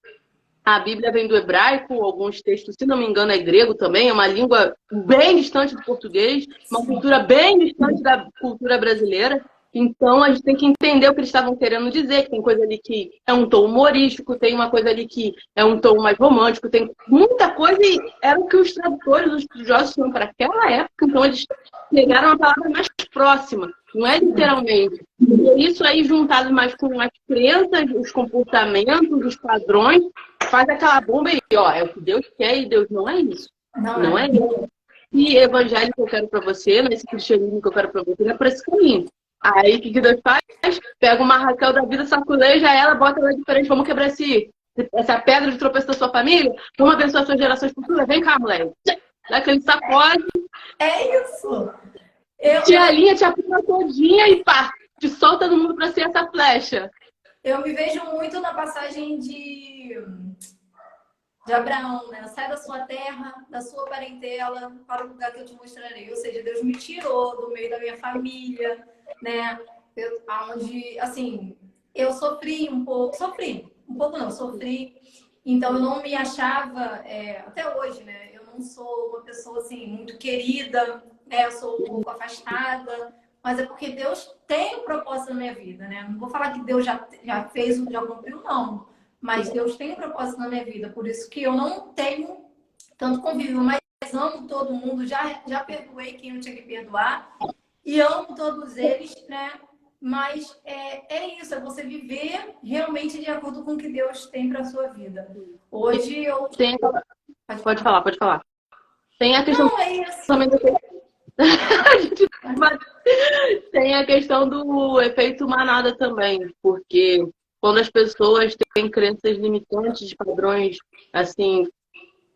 a Bíblia vem do hebraico, alguns textos, se não me engano, é grego também, é uma língua bem distante do português, uma cultura bem distante da cultura brasileira. Então, a gente tem que entender o que eles estavam querendo dizer, que tem coisa ali que é um tom humorístico, tem uma coisa ali que é um tom mais romântico, tem muita coisa e era o que os tradutores, os estudiosos tinham para aquela época, então eles pegaram a palavra mais próxima, não é literalmente. E isso aí, juntado mais com as crenças, os comportamentos, os padrões, faz aquela bomba aí, é o que Deus quer e Deus não é isso. Não é isso. E evangelho que eu quero para você, nesse cristianismo que eu quero para você, é por esse caminho. Aí, o que Deus faz? Pega uma Raquel da vida, saculeja ela, bota ela diferente. Vamos quebrar essa pedra de tropeço da sua família? Vamos abençoar suas gerações futuras? Vem cá, moleque. Dá aquele sacode. É isso. Te alinha, te apunta todinha e pá, te solta no mundo pra ser essa flecha. Eu me vejo muito na passagem de Abraão, né? Sai da sua terra, da sua parentela, para o lugar que eu te mostrarei. Ou seja, Deus me tirou do meio da minha família, né? Onde, assim, eu sofri um pouco. Sofri. Então, eu não me achava, até hoje, né? Eu não sou uma pessoa, assim, muito querida, né? Eu sou um pouco afastada. Mas é porque Deus tem um propósito na minha vida, né? Não vou falar que Deus já fez, já cumpriu, não. Mas Deus tem um propósito na minha vida. Por isso que eu não tenho tanto convívio. Mas amo todo mundo. Já perdoei quem eu tinha que perdoar. E amo todos eles, né? Mas é isso. É você viver realmente de acordo com o que Deus tem para sua vida. Hoje eu... Pode falar. Tem a questão... Não, é isso. Também tem a questão do efeito manada também, porque quando as pessoas têm crenças limitantes, padrões assim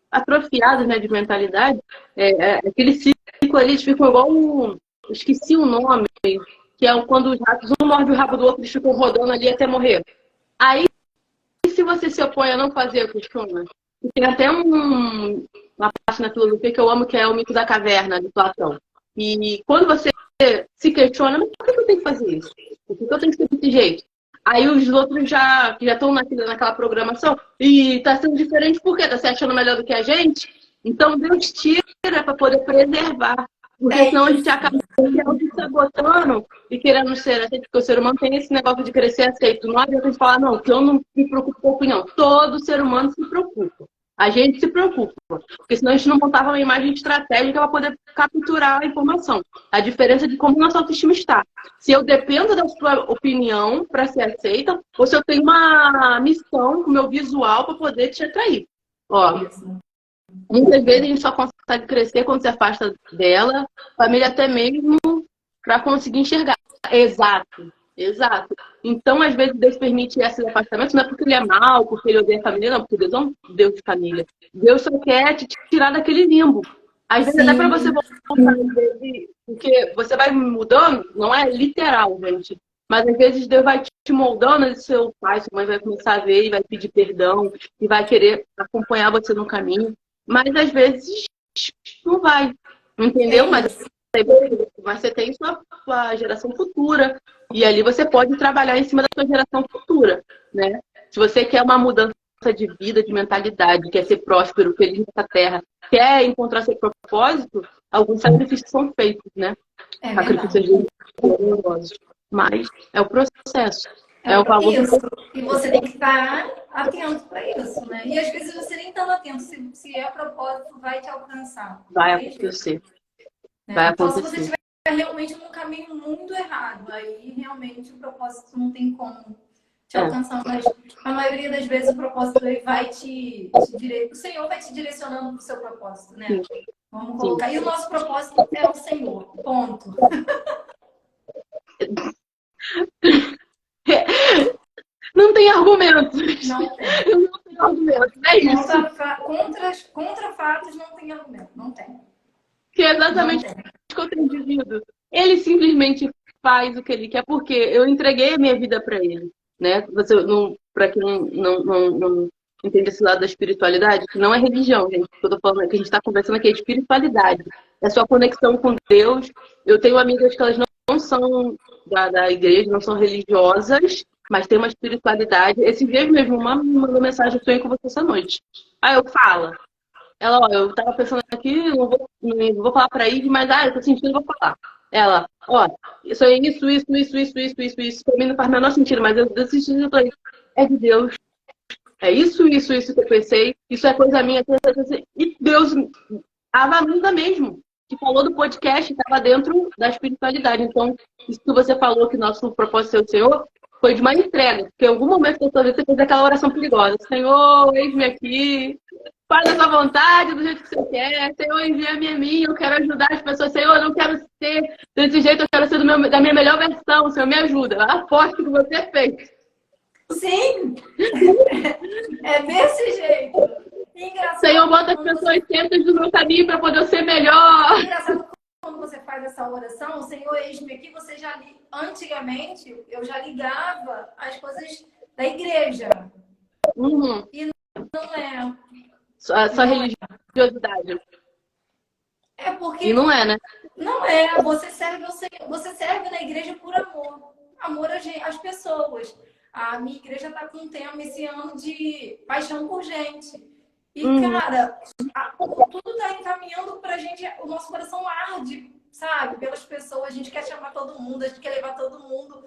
atrofiados, né, de mentalidade, aquele ciclo eles ficam igual esqueci o nome, que é quando os ratos um morde o rabo do outro, eles ficam rodando ali até morrer. Aí, se você se opõe a não fazer, costuma. Tem até uma parte na filosofia que eu amo, que é o mito da caverna, de Platão. E quando você se questiona, mas por que eu tenho que fazer isso? Por que eu tenho que ser desse jeito? Aí os outros que já estão naquela programação, e tá sendo diferente por quê? Tá se achando melhor do que a gente? Então Deus tira para poder preservar. Porque senão a gente acaba se sabotando e querendo ser aceito, porque o ser humano tem esse negócio de crescer aceito. Não adianta a gente falar, não, que eu não me preocupo com a opinião. Todo ser humano se preocupa. A gente se preocupa. Porque senão a gente não montava uma imagem estratégica para poder capturar a informação. A diferença de como nossa autoestima está. Se eu dependo da sua opinião para ser aceita, ou se eu tenho uma missão com o meu visual para poder te atrair. Ó, muitas vezes a gente só consegue crescer quando se afasta dela, família até mesmo para conseguir enxergar. Exato, exato. Então, às vezes, Deus permite esses afastamentos, não é porque ele é mau, porque ele odeia a família, não, porque Deus é um Deus de família. Deus só quer te tirar daquele limbo. Às vezes, até para você voltar, porque você vai mudando, não é literal, gente. Mas às vezes Deus vai te moldando, e seu pai, sua mãe vai começar a ver e vai pedir perdão, e vai querer acompanhar você no caminho. Mas às vezes não vai, entendeu? Mas você tem sua geração futura. E ali você pode trabalhar em cima da sua geração futura, né? Se você quer uma mudança de vida, de mentalidade, quer ser próspero, feliz nessa terra, quer encontrar seu propósito, alguns sacrifícios são feitos, né? Sacrifícios dolorosos. Mas é o processo. É o valor. Isso. E você tem que estar atento para isso, né? E às vezes você nem está atento. Se é propósito, vai te alcançar. Vai acontecer. Né? Vai então, acontecer. se você estiver realmente num caminho muito errado, aí realmente o propósito não tem como te alcançar. Mas a maioria das vezes o propósito ele vai o Senhor vai te direcionando para o seu propósito, né? Vamos colocar. E o nosso propósito é o Senhor. Ponto. Não tem argumentos. Não tem. Não tem argumentos. É isso. Contra fatos não tem argumento. Não tem. Que é exatamente o que eu tenho vivido. Ele simplesmente faz o que ele quer, porque eu entreguei a minha vida para ele. Né? Para quem não entende esse lado da espiritualidade, que não é religião, gente. O que eu tô falando é que a gente está conversando aqui é espiritualidade. É sua conexão com Deus. Eu tenho amigas que elas não são da igreja, não são religiosas, mas tem uma espiritualidade. Esse dia mesmo, uma me mandou mensagem, eu sonhei com você essa noite. Aí eu falo. Ela, ó, eu tava pensando aqui, não vou falar pra Ivy, mas eu tô sentindo, vou falar. Ela, ó, isso é isso, pra mim não faz o menor sentido, mas eu desisti, eu falei, é de Deus. É isso que eu pensei, isso é coisa minha, e Deus, a Vanunda mesmo, que falou do podcast, estava dentro da espiritualidade. Então, isso que você falou, que nosso propósito é o Senhor, foi de uma entrega, porque em algum momento da sua vida você fez aquela oração perigosa. Senhor, eis-me aqui, faz a sua vontade, do jeito que você quer. Senhor, envia-me a mim, eu quero ajudar as pessoas. Senhor, eu não quero ser desse jeito, eu quero ser da minha melhor versão. Senhor, me ajuda. Aposto que você fez. Sim! É desse jeito. Engraçado. Senhor, bota as pessoas certas do meu caminho para poder ser melhor. Engraçado quando você faz essa oração, o Senhor, eis-me aqui, você antigamente, eu já ligava as coisas da igreja. Uhum. E não é. Só religiosidade. É porque... E não é, né? Não é. Você serve ao Senhor. Você serve na igreja por amor. Amor às pessoas. A minha igreja está com um tema esse ano de paixão por gente. E, cara, tudo está encaminhando pra gente. O nosso coração arde, sabe? Pelas pessoas. A gente quer chamar todo mundo, a gente quer levar todo mundo.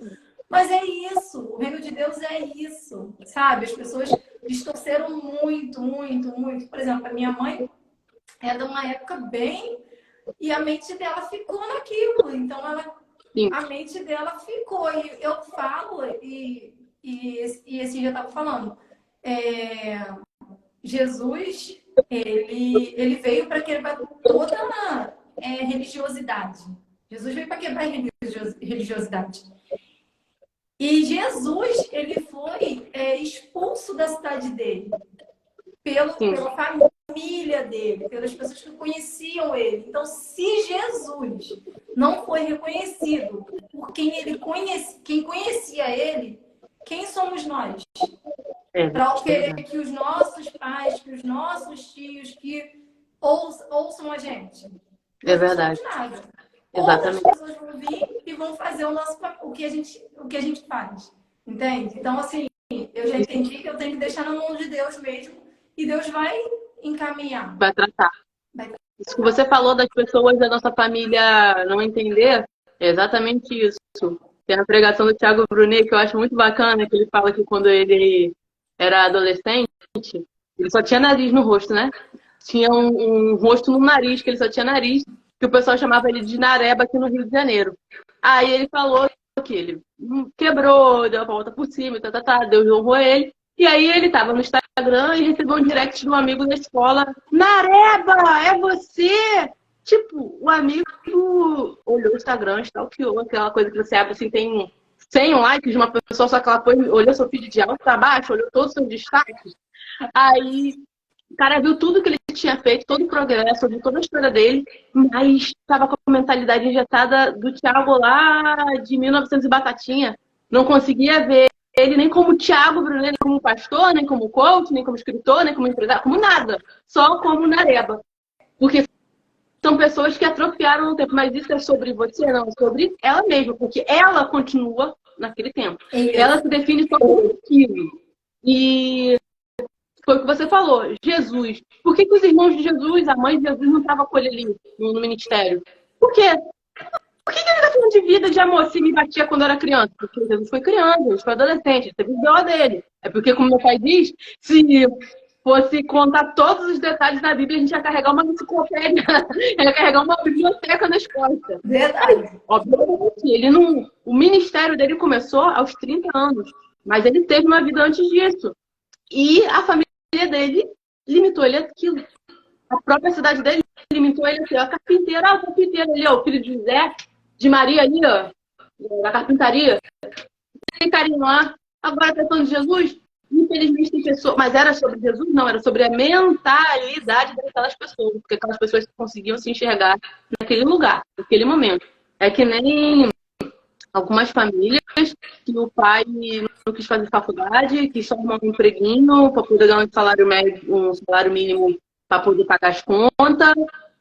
Mas é isso. O reino de Deus é isso, sabe? As pessoas distorceram muito, muito, muito. Por exemplo, a minha mãe é de uma época bem... E a mente dela ficou naquilo. Então, a mente dela ficou. E eu falo, e esse dia eu estava falando, Jesus, ele veio para quebrar toda a religiosidade. Jesus veio para quebrar a religiosidade. E Jesus, ele foi expulso da cidade dele pela família família dele, pelas pessoas que conheciam ele. Então, se Jesus não foi reconhecido por quem conhecia ele, quem somos nós? Para querer que os nossos pais, que os nossos tios, que ouçam a gente. É verdade. Não somos nada. Exatamente. Outras pessoas vão vir e vão fazer o que a gente faz. Entende? Então, assim, eu já entendi que eu tenho que deixar na mão de Deus mesmo e Deus vai encaminhar. Vai tratar. Isso que você falou das pessoas da nossa família não entender, é exatamente isso. Tem a pregação do Thiago Brunet, que eu acho muito bacana, que ele fala que quando ele era adolescente, ele só tinha nariz no rosto, né? Tinha um rosto no nariz, que ele só tinha nariz, que o pessoal chamava ele de Nareba aqui no Rio de Janeiro. Aí ele falou que ele quebrou, deu a volta por cima, Deus honrou ele. E aí ele tava no Instagram e recebeu um direct de um amigo da escola. Nareba, é você? Tipo, o amigo olhou o Instagram, stalkeou, aquela coisa que você abre assim, tem 100 likes de uma pessoa, só que ela olhou seu feed de alto para baixo, olhou todos os seus destaques. Aí o cara viu tudo que ele tinha feito, todo o progresso, viu toda a história dele, mas estava com a mentalidade injetada do Thiago lá de 1900 e batatinha. Não conseguia ver ele nem como Thiago Brunet, nem como pastor, nem como coach, nem como escritor, nem como empresário, como nada. Só como Nareba. Porque são pessoas que atrofiaram no tempo. Mas isso é sobre você, não. É sobre ela mesma. Porque ela continua naquele tempo. Ela se define sobre aquilo. E foi o que você falou. Jesus. Por que os irmãos de Jesus, a mãe de Jesus, não estavam com ele ali no ministério? Por quê? Por que ele tá falando de vida de amor se me batia quando eu era criança? Porque Jesus foi criança, Jesus foi adolescente, ele teve o dó dele. É porque, como meu pai diz, se fosse contar todos os detalhes da Bíblia, a gente ia carregar uma enciclopédia, ia carregar uma biblioteca nas costas. Verdade. Obviamente, ele não. O ministério dele começou aos 30 anos, mas ele teve uma vida antes disso. E a família dele limitou ele àquilo. A própria cidade dele limitou ele assim, a carpinteira, o carpinteiro ali, ó, o filho de José, de Maria ali, ó, da carpintaria. Tem carinho lá. Agora tá falando de Jesus? Infelizmente tem pessoas. Mas era sobre Jesus? Não, era sobre a mentalidade daquelas pessoas. Porque aquelas pessoas conseguiam se enxergar naquele lugar, naquele momento. É que nem algumas famílias que o pai não quis fazer faculdade, que só arrumou um empreguinho para poder ganhar um salário mínimo para poder pagar as contas,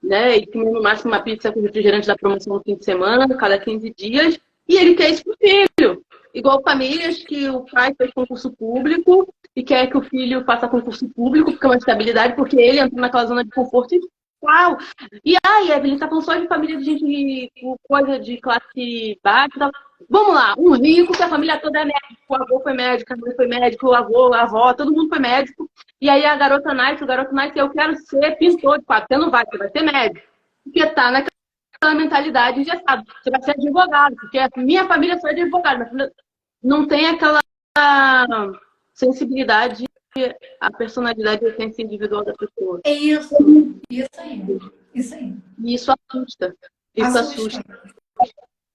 né? E comer no máximo uma pizza com refrigerante da promoção no fim de semana, cada 15 dias. E ele quer isso pro filho. Igual famílias que o pai fez concurso público e quer que o filho faça concurso público, porque é uma estabilidade, porque ele entrou naquela zona de conforto e tal. E aí, Evelyn, tá falando só de família de gente com coisa de classe baixa. Tá? Vamos lá, um rico que a família toda é médico. O avô foi médico, a mãe foi médico, o avô, a avó, todo mundo foi médico. E aí a garota nasce, o garoto nasce, eu quero ser pintor de quadro. Você não vai, você vai ser médico. Porque tá naquela mentalidade engessada. Você vai ser advogado, porque a minha família só é de advogado. Minha família não tem aquela sensibilidade, a personalidade e a essência individual da pessoa. É isso aí. Isso aí. E isso assusta. Isso assusta.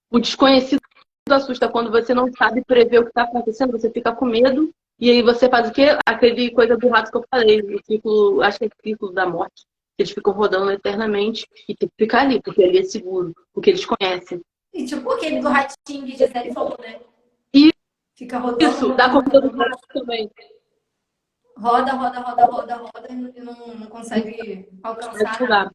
O desconhecido assusta. Quando você não sabe prever o que está acontecendo, você fica com medo. E aí você faz o quê? Aquele coisa do rato que eu falei. O ciclo, acho que é o ciclo da morte. Eles ficam rodando eternamente e tem que ficar ali, porque ali é seguro. Porque eles conhecem. E tipo aquele do ratinho que Gisele falou, né? E fica rodando. Isso, dá corrida do rato também. Roda e não consegue alcançar nada,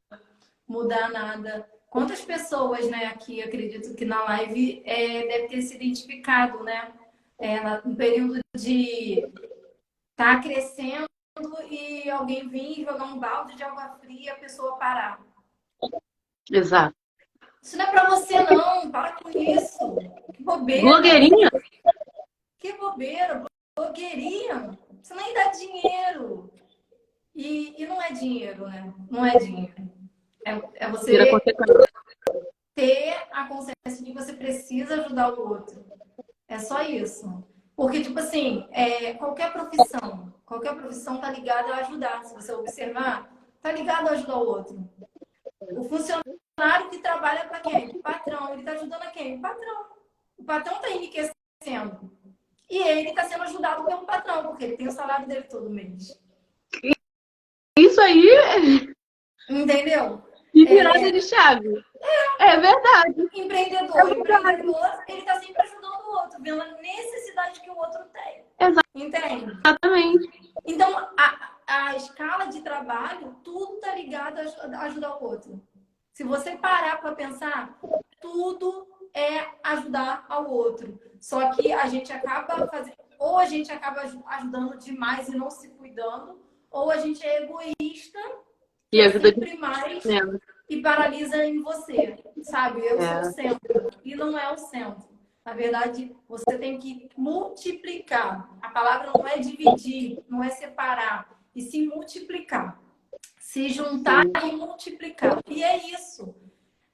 mudar nada. Quantas pessoas, né, aqui, acredito que na live deve ter se identificado, né? No período de estar crescendo e alguém vir jogar um balde de água fria e a pessoa parar. Exato. Isso não é pra você, não. Para com isso. Que bobeira. Blogueirinha? Que bobeira. Blogueirinha. Isso nem dá dinheiro. E não é dinheiro, né? Não é dinheiro. É você ter a consciência de que você precisa ajudar o outro. É só isso. Porque, tipo assim, qualquer profissão tá ligada a ajudar. Se você observar, tá ligado a ajudar o outro. O funcionário que trabalha para quem? O patrão. Ele tá ajudando a quem? O patrão. O patrão tá enriquecendo. E ele tá sendo ajudado pelo patrão, porque ele tem o salário dele todo mês. isso aí Entendeu? de virada de chave. É verdade. Empreendedor, ele está sempre ajudando o outro, vendo a necessidade que o outro tem. Entende? Exatamente. Então, a escala de trabalho, tudo está ligado a ajudar o outro. Se você parar para pensar, tudo é ajudar ao outro. Só que a gente acaba fazendo, ou a gente acaba ajudando demais e não se cuidando, ou a gente é egoísta, E ajuda sempre mais e paralisa em você, sabe? Eu sou o centro e não é o centro. Na verdade, você tem que multiplicar. A palavra não é dividir, não é separar, e sim multiplicar. Se juntar e multiplicar. E é isso.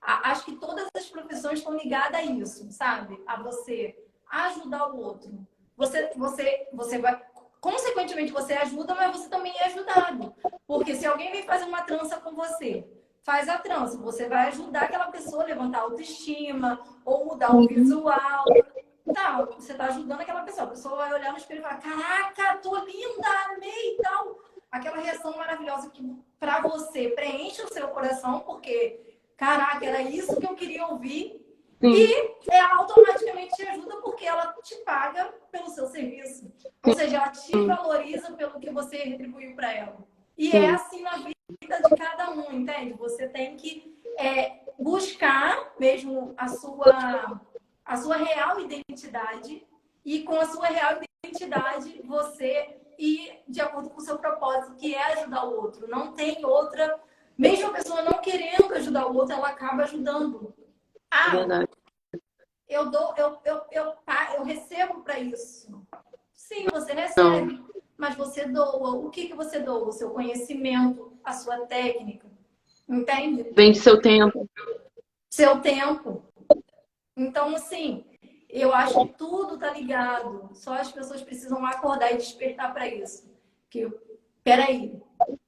Acho que todas as profissões estão ligadas a isso, sabe? A você ajudar o outro. Você vai... Consequentemente, você ajuda, mas você também é ajudado. Porque se alguém vem fazer uma trança com você, faz a trança, você vai ajudar aquela pessoa a levantar a autoestima ou mudar o visual. Tá, você tá ajudando aquela pessoa. A pessoa vai olhar no espelho e falar: caraca, tô linda, amei e tal. Aquela reação maravilhosa que para você preenche o seu coração, porque, caraca, era isso que eu queria ouvir. Sim. E ela automaticamente te ajuda porque ela te paga pelo seu serviço. Ou seja, ela te valoriza pelo que você retribuiu para ela. E é assim na vida de cada um, entende? Você tem que buscar mesmo a sua real identidade, e com a sua real identidade você ir de acordo com o seu propósito, que é ajudar o outro. Não tem outra, mesmo a pessoa não querendo ajudar o outro, ela acaba ajudando. Verdade. Eu recebo para isso. Sim, você recebe, mas você doa. O que você doa? O seu conhecimento, a sua técnica. Entende? Vende seu tempo. Seu tempo. Então, assim, eu acho que tudo tá ligado. Só as pessoas precisam acordar e despertar para isso. Peraí,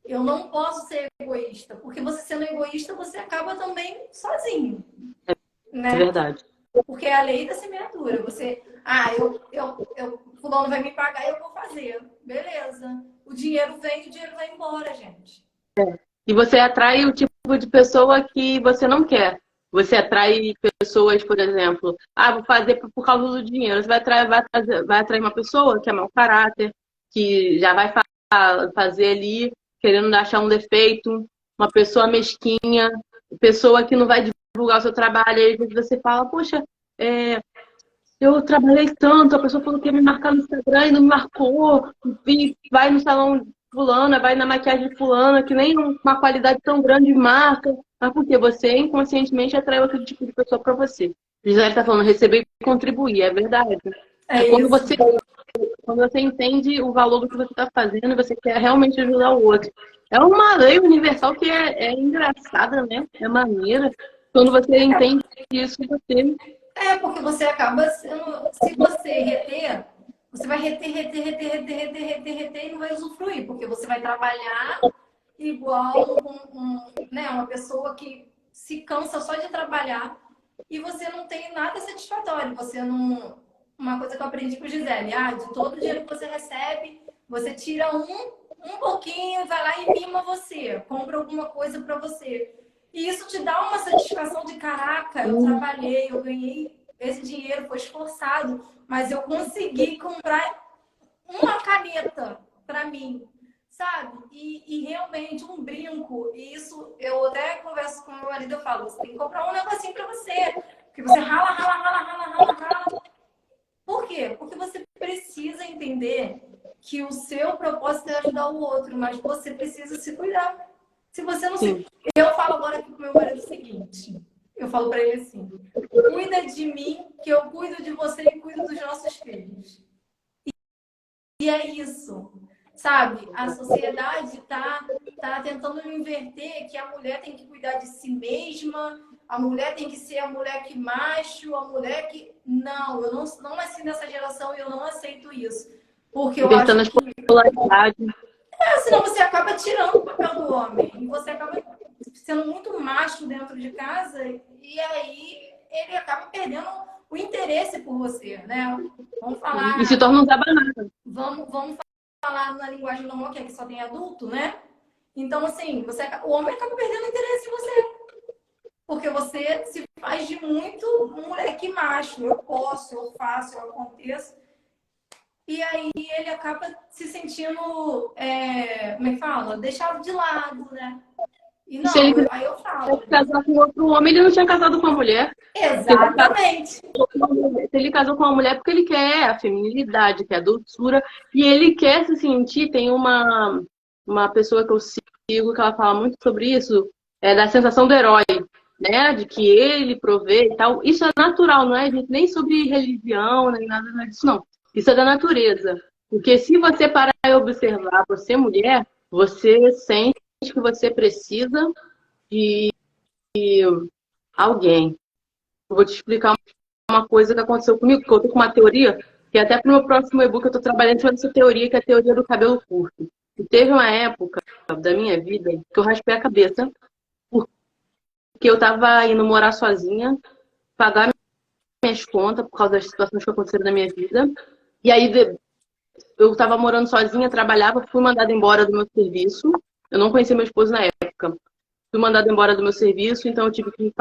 eu não posso ser egoísta, porque você sendo egoísta, você acaba também sozinho. Né? É verdade. Porque é a lei da semeadura. Você, fulano vai me pagar e eu vou fazer. Beleza. O dinheiro vem, o dinheiro vai embora, gente. E você atrai o tipo de pessoa que você não quer. Você atrai pessoas, por exemplo, vou fazer por causa do dinheiro. Você vai atrair uma pessoa que é mau caráter, que já vai fazer ali, querendo achar um defeito, uma pessoa mesquinha, pessoa que não vai divulgar o seu trabalho. Aí você fala, poxa, eu trabalhei tanto, a pessoa falou que ia me marcar no Instagram e não me marcou, e vai no salão fulana, vai na maquiagem de fulana, que nem uma qualidade tão grande de marca, mas porque você inconscientemente atraiu aquele tipo de pessoa para você. Gisele está falando, receber e contribuir, é verdade. Quando você entende o valor do que você está fazendo e você quer realmente ajudar o outro. É uma lei universal que é engraçada, né? É maneira. Quando você entende isso, você... porque você acaba sendo... Se você reter, você vai reter e não vai usufruir, porque você vai trabalhar igual uma pessoa que se cansa só de trabalhar e você não tem nada satisfatório. Você não... Uma coisa que eu aprendi com a Gisele, de todo o dinheiro que você recebe, você tira um pouquinho, vai lá e mima você, compra alguma coisa para você. E isso te dá uma satisfação de, caraca, eu trabalhei, eu ganhei esse dinheiro, foi esforçado, mas eu consegui comprar uma caneta para mim, sabe? E realmente um brinco, e isso eu até converso com meu marido, eu falo, você tem que comprar um negocinho para você, porque você rala. Por quê? Porque você precisa entender que o seu propósito é ajudar o outro, mas você precisa se cuidar. Se você não se... Eu falo agora aqui com meu marido o seguinte, eu falo para ele assim, cuida de mim, que eu cuido de você e cuido dos nossos filhos. E é isso, sabe? A sociedade tá tentando inverter que a mulher tem que cuidar de si mesma, a mulher tem que ser a mulher que macho, a mulher que... Não, eu não nasci nessa geração e eu não aceito isso. Porque eu acho que... senão você acaba tirando o papel do homem. E você acaba sendo muito macho dentro de casa e aí ele acaba perdendo o interesse por você, né? Vamos falar... E se torna um zabanata. Vamos falar na linguagem normal, que aqui só tem adulto, né? Então, assim, o homem acaba perdendo interesse em você. Porque você se faz de muito moleque macho. Eu posso, eu faço, eu aconteço. E aí ele acaba se sentindo, como é que fala? Deixado de lado, né? E Se ele não, quisesse aí eu falo. casar com outro homem, ele não tinha casado com uma mulher. Exatamente. Se ele casou com uma mulher porque ele quer a feminilidade, quer a doçura, e ele quer se sentir. Tem uma pessoa que eu sigo que ela fala muito sobre isso, da sensação do herói, né? De que ele provê e tal. Isso é natural, não é, gente? Nem sobre religião, nem nada disso, não. Isso é da natureza. Porque se você parar e observar, você mulher, você sente que você precisa de alguém. Eu vou te explicar uma coisa que aconteceu comigo, que eu tô com uma teoria, que até pro meu próximo e-book eu tô trabalhando sobre essa teoria, que é a teoria do cabelo curto. E teve uma época da minha vida que eu raspei a cabeça, porque eu tava indo morar sozinha, pagar minhas contas por causa das situações que aconteceram na minha vida. E aí eu tava morando sozinha, trabalhava, fui mandada embora do meu serviço. Eu não conhecia meu esposo na época. Fui mandada embora do meu serviço, então eu tive que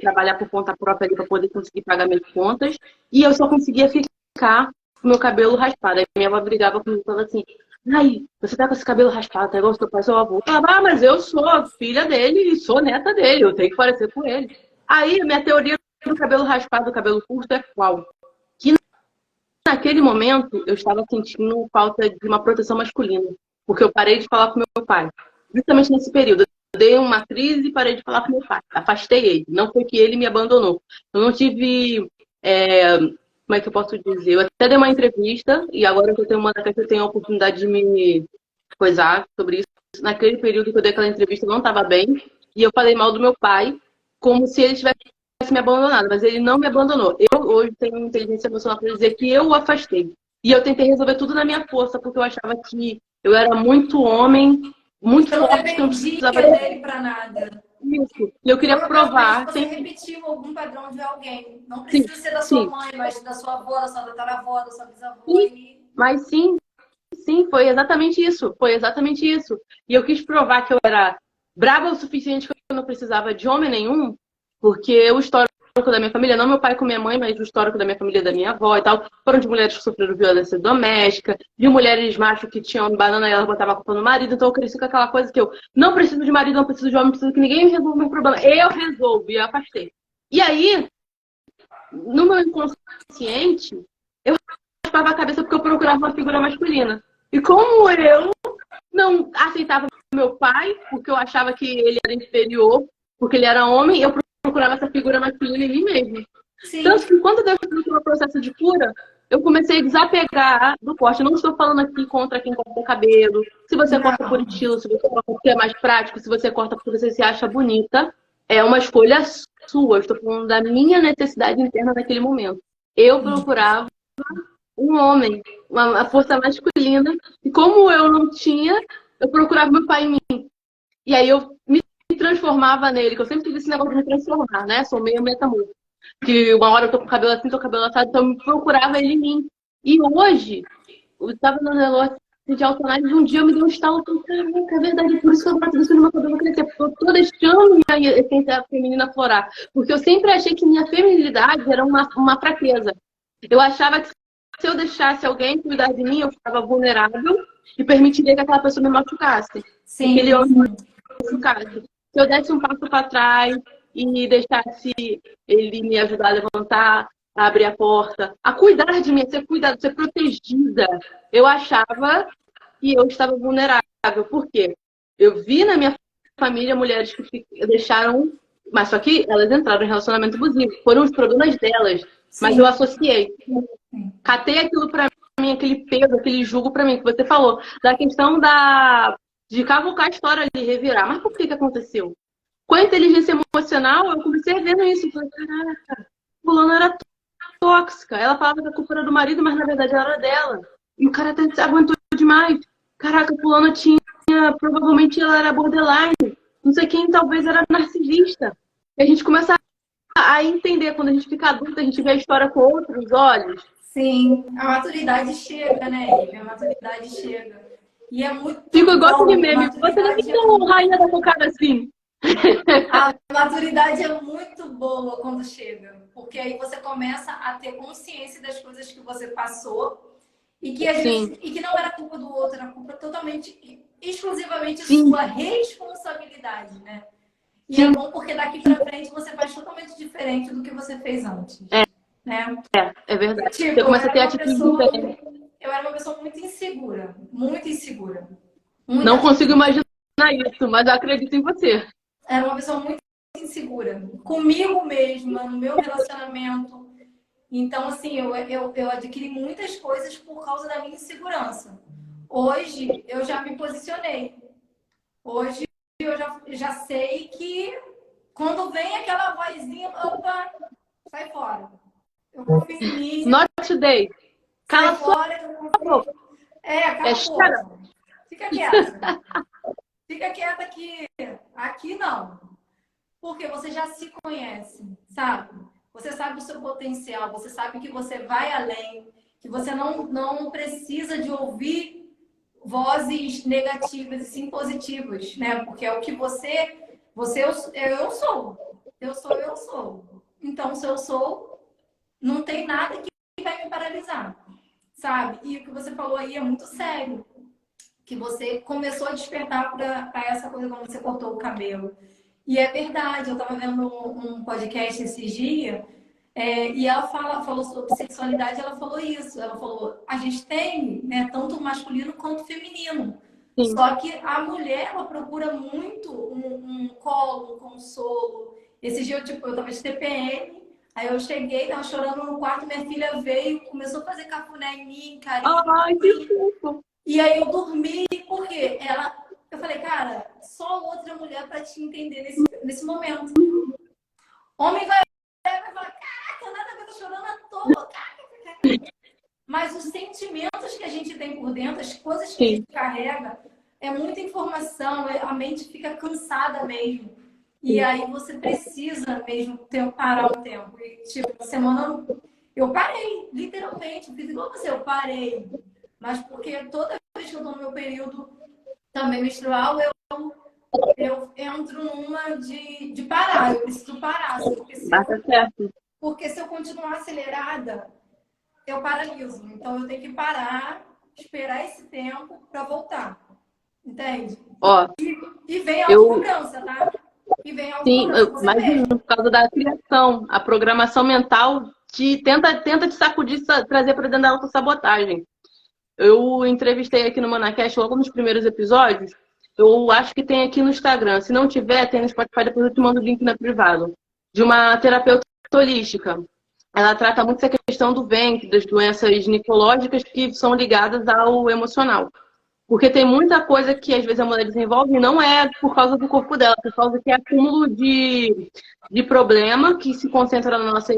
trabalhar por conta própria para poder conseguir pagar minhas contas. E eu só conseguia ficar com o meu cabelo raspado. Aí minha avó brigava comigo e falava assim: ai, você tá com esse cabelo raspado, tá igual seu pai, seu avô. Eu falava, mas eu sou filha dele e sou neta dele, eu tenho que parecer com ele. Aí a minha teoria do cabelo raspado, do cabelo curto é qual? Que naquele momento eu estava sentindo falta de uma proteção masculina, porque eu parei de falar com meu pai. Justamente nesse período. Dei uma crise e parei de falar com meu pai. Afastei ele. Não foi que ele me abandonou. Eu não tive. Como é que eu posso dizer? Eu até dei uma entrevista e agora que eu tenho que eu tenho a oportunidade de me coisar sobre isso. Naquele período que eu dei aquela entrevista, eu não estava bem. E eu falei mal do meu pai, como se ele tivesse me abandonado. Mas ele não me abandonou. Eu hoje tenho inteligência emocional para dizer que eu o afastei. E eu tentei resolver tudo na minha força, porque eu achava que eu era muito homem, muito Você não forte, que eu não dependia precisava dele para nada. isso. E eu queria Provavelmente provar. você repetiu algum padrão de alguém. Não Sim, precisa ser da sua sim, mãe, mas da sua avó, da sua tataravó, da sua bisavó. sim. Mas sim, foi exatamente isso. Foi exatamente isso. E eu quis provar que eu era brava o suficiente que eu não precisava de homem nenhum, porque o histórico da minha família, não meu pai com minha mãe, mas o histórico da minha família, da minha avó e tal, foram de mulheres que sofreram violência doméstica, de mulheres machos que tinham banana e ela botava a culpa no marido, então eu cresci com aquela coisa que eu não preciso de marido, não preciso de homem, não preciso que ninguém resolva o meu problema. Eu resolvo, e eu afastei. E aí, no meu inconsciente, eu raspava a cabeça porque eu procurava uma figura masculina. E como eu não aceitava meu pai, porque eu achava que ele era inferior, porque ele era homem, eu procurava essa figura masculina em mim mesma. Sim. Tanto que quando Deus começou o processo de cura, eu comecei a desapegar do corte. Eu não estou falando aqui contra quem corta o cabelo. Se você corta por estilo, se você corta porque é mais prático, se você corta porque você se acha bonita, é uma escolha sua. Eu estou falando da minha necessidade interna naquele momento. Eu procurava um homem, uma força masculina, e como eu não tinha, eu procurava meu pai em mim. E aí eu me transformava nele, que eu sempre tive esse negócio de me transformar, né? Sou meio metamorfo. Que uma hora eu tô com o cabelo assim, tô com o cabelo assado, então eu procurava ele em mim. E hoje, eu estava no negócio de autoanálise, um dia eu me dei um estalo, eu falei, caraca, é verdade, por isso que eu gosto disso no meu cabelo crescer, porque eu tô deixando minha essência feminina florar. Porque eu sempre achei que minha feminilidade era uma fraqueza. Eu achava que se eu deixasse alguém cuidar de mim, eu ficava vulnerável e permitiria que aquela pessoa me machucasse. Sim. Aquele homem me machucasse. Se eu desse um passo para trás e deixasse ele me ajudar a levantar, a abrir a porta, a cuidar de mim, a ser cuidada, a ser protegida, eu achava que eu estava vulnerável. Por quê? Eu vi na minha família mulheres que deixaram, mas só que elas entraram em relacionamento abusivo. Foram os problemas delas. Mas Sim. eu associei. Catei aquilo pra mim, aquele peso, aquele jugo pra mim, que você falou. Da questão de cavucar a história ali, revirar. Mas por que aconteceu? Com a inteligência emocional, eu comecei vendo isso. Falei, caraca, fulano era tóxica. Ela falava que a culpa era do marido, mas na verdade ela era dela. E o cara até aguentou demais. Caraca, fulano provavelmente ela era borderline. Não sei quem, talvez era narcisista. E a gente começa a entender, quando a gente fica adulta, a gente vê a história com outros olhos. Sim, a maturidade chega, né, Ivy? A maturidade chega. E é muito Fico igual bom. de meme. Você não é tão rainha da cocada assim. A maturidade é muito boa quando chega, porque aí você começa a ter consciência das coisas que você passou e que às vezes Sim, e que não era culpa do outro, era culpa totalmente, exclusivamente sim, sua responsabilidade, né? E é sim. bom porque daqui pra frente você faz totalmente diferente do que você fez antes, né? É verdade. Você Tipo, começa a ter atitude diferente. eu era uma pessoa muito insegura, muito insegura. Muita Não consigo imaginar isso, mas eu acredito em você. Era uma pessoa muito insegura comigo mesma, no meu relacionamento. Então, assim, eu adquiri muitas coisas por causa da minha insegurança. Hoje, eu já me posicionei. Hoje, eu já sei que quando vem aquela vozinha, opa, sai fora. Eu confio em mim, Not today. sai Cala sua fora, eu boca. confio. É, Cala a chega. boca. Fica quieta. Fica quieta aqui não. Porque você já se conhece, sabe? Você sabe o seu potencial, você sabe que você vai além, que você não precisa de ouvir vozes negativas e sim positivas, né? Porque é o que eu sou. Eu sou. Então, se eu sou, não tem nada que vai me paralisar, sabe? E o que você falou aí é muito sério. Que você começou a despertar para essa coisa quando você cortou o cabelo. E é verdade, eu estava vendo um podcast esses dias, e ela falou sobre sexualidade, ela falou isso, ela falou, a gente tem, né, tanto o masculino quanto o feminino. Sim. Só que a mulher, ela procura muito um colo, um consolo. Esse dia eu tava de TPM, aí eu cheguei, tava chorando no quarto, minha filha veio, começou a fazer cafuné em mim, carinho. Ai, desculpa. E aí eu dormi, porque eu falei, cara, só outra mulher para te entender nesse momento. Homem vai falar, caraca, nada a ver, tô chorando à toa. Caraca. Mas os sentimentos que a gente tem por dentro, as coisas que a Sim. gente carrega, é muita informação, a mente fica cansada mesmo. E aí você precisa mesmo parar um tempo. E, tipo, semana eu parei, literalmente, fiz igual você, eu parei. Mas porque toda vez que eu tô no meu período também menstrual, eu entro numa de parar, eu preciso parar. Bata certo. Porque se eu continuar acelerada, eu paraliso. Então eu tenho que parar, esperar esse tempo para voltar. Entende? Ó, E vem a eu, autocobrança, tá? E vem a sim, autocobrança, você imagino, mesmo. por causa da criação, a programação mental tenta te sacudir, trazer para dentro da autossabotagem. Eu entrevistei aqui no Manacast logo nos primeiros episódios. Eu acho que tem aqui no Instagram. Se não tiver, tem no Spotify, depois eu te mando o link na privado. De uma terapeuta holística. Ela trata muito essa questão do ventre, das doenças ginecológicas que são ligadas ao emocional. Porque tem muita coisa que às vezes a mulher desenvolve e não é por causa do corpo dela, por causa que é acúmulo de problema que se concentra na nossa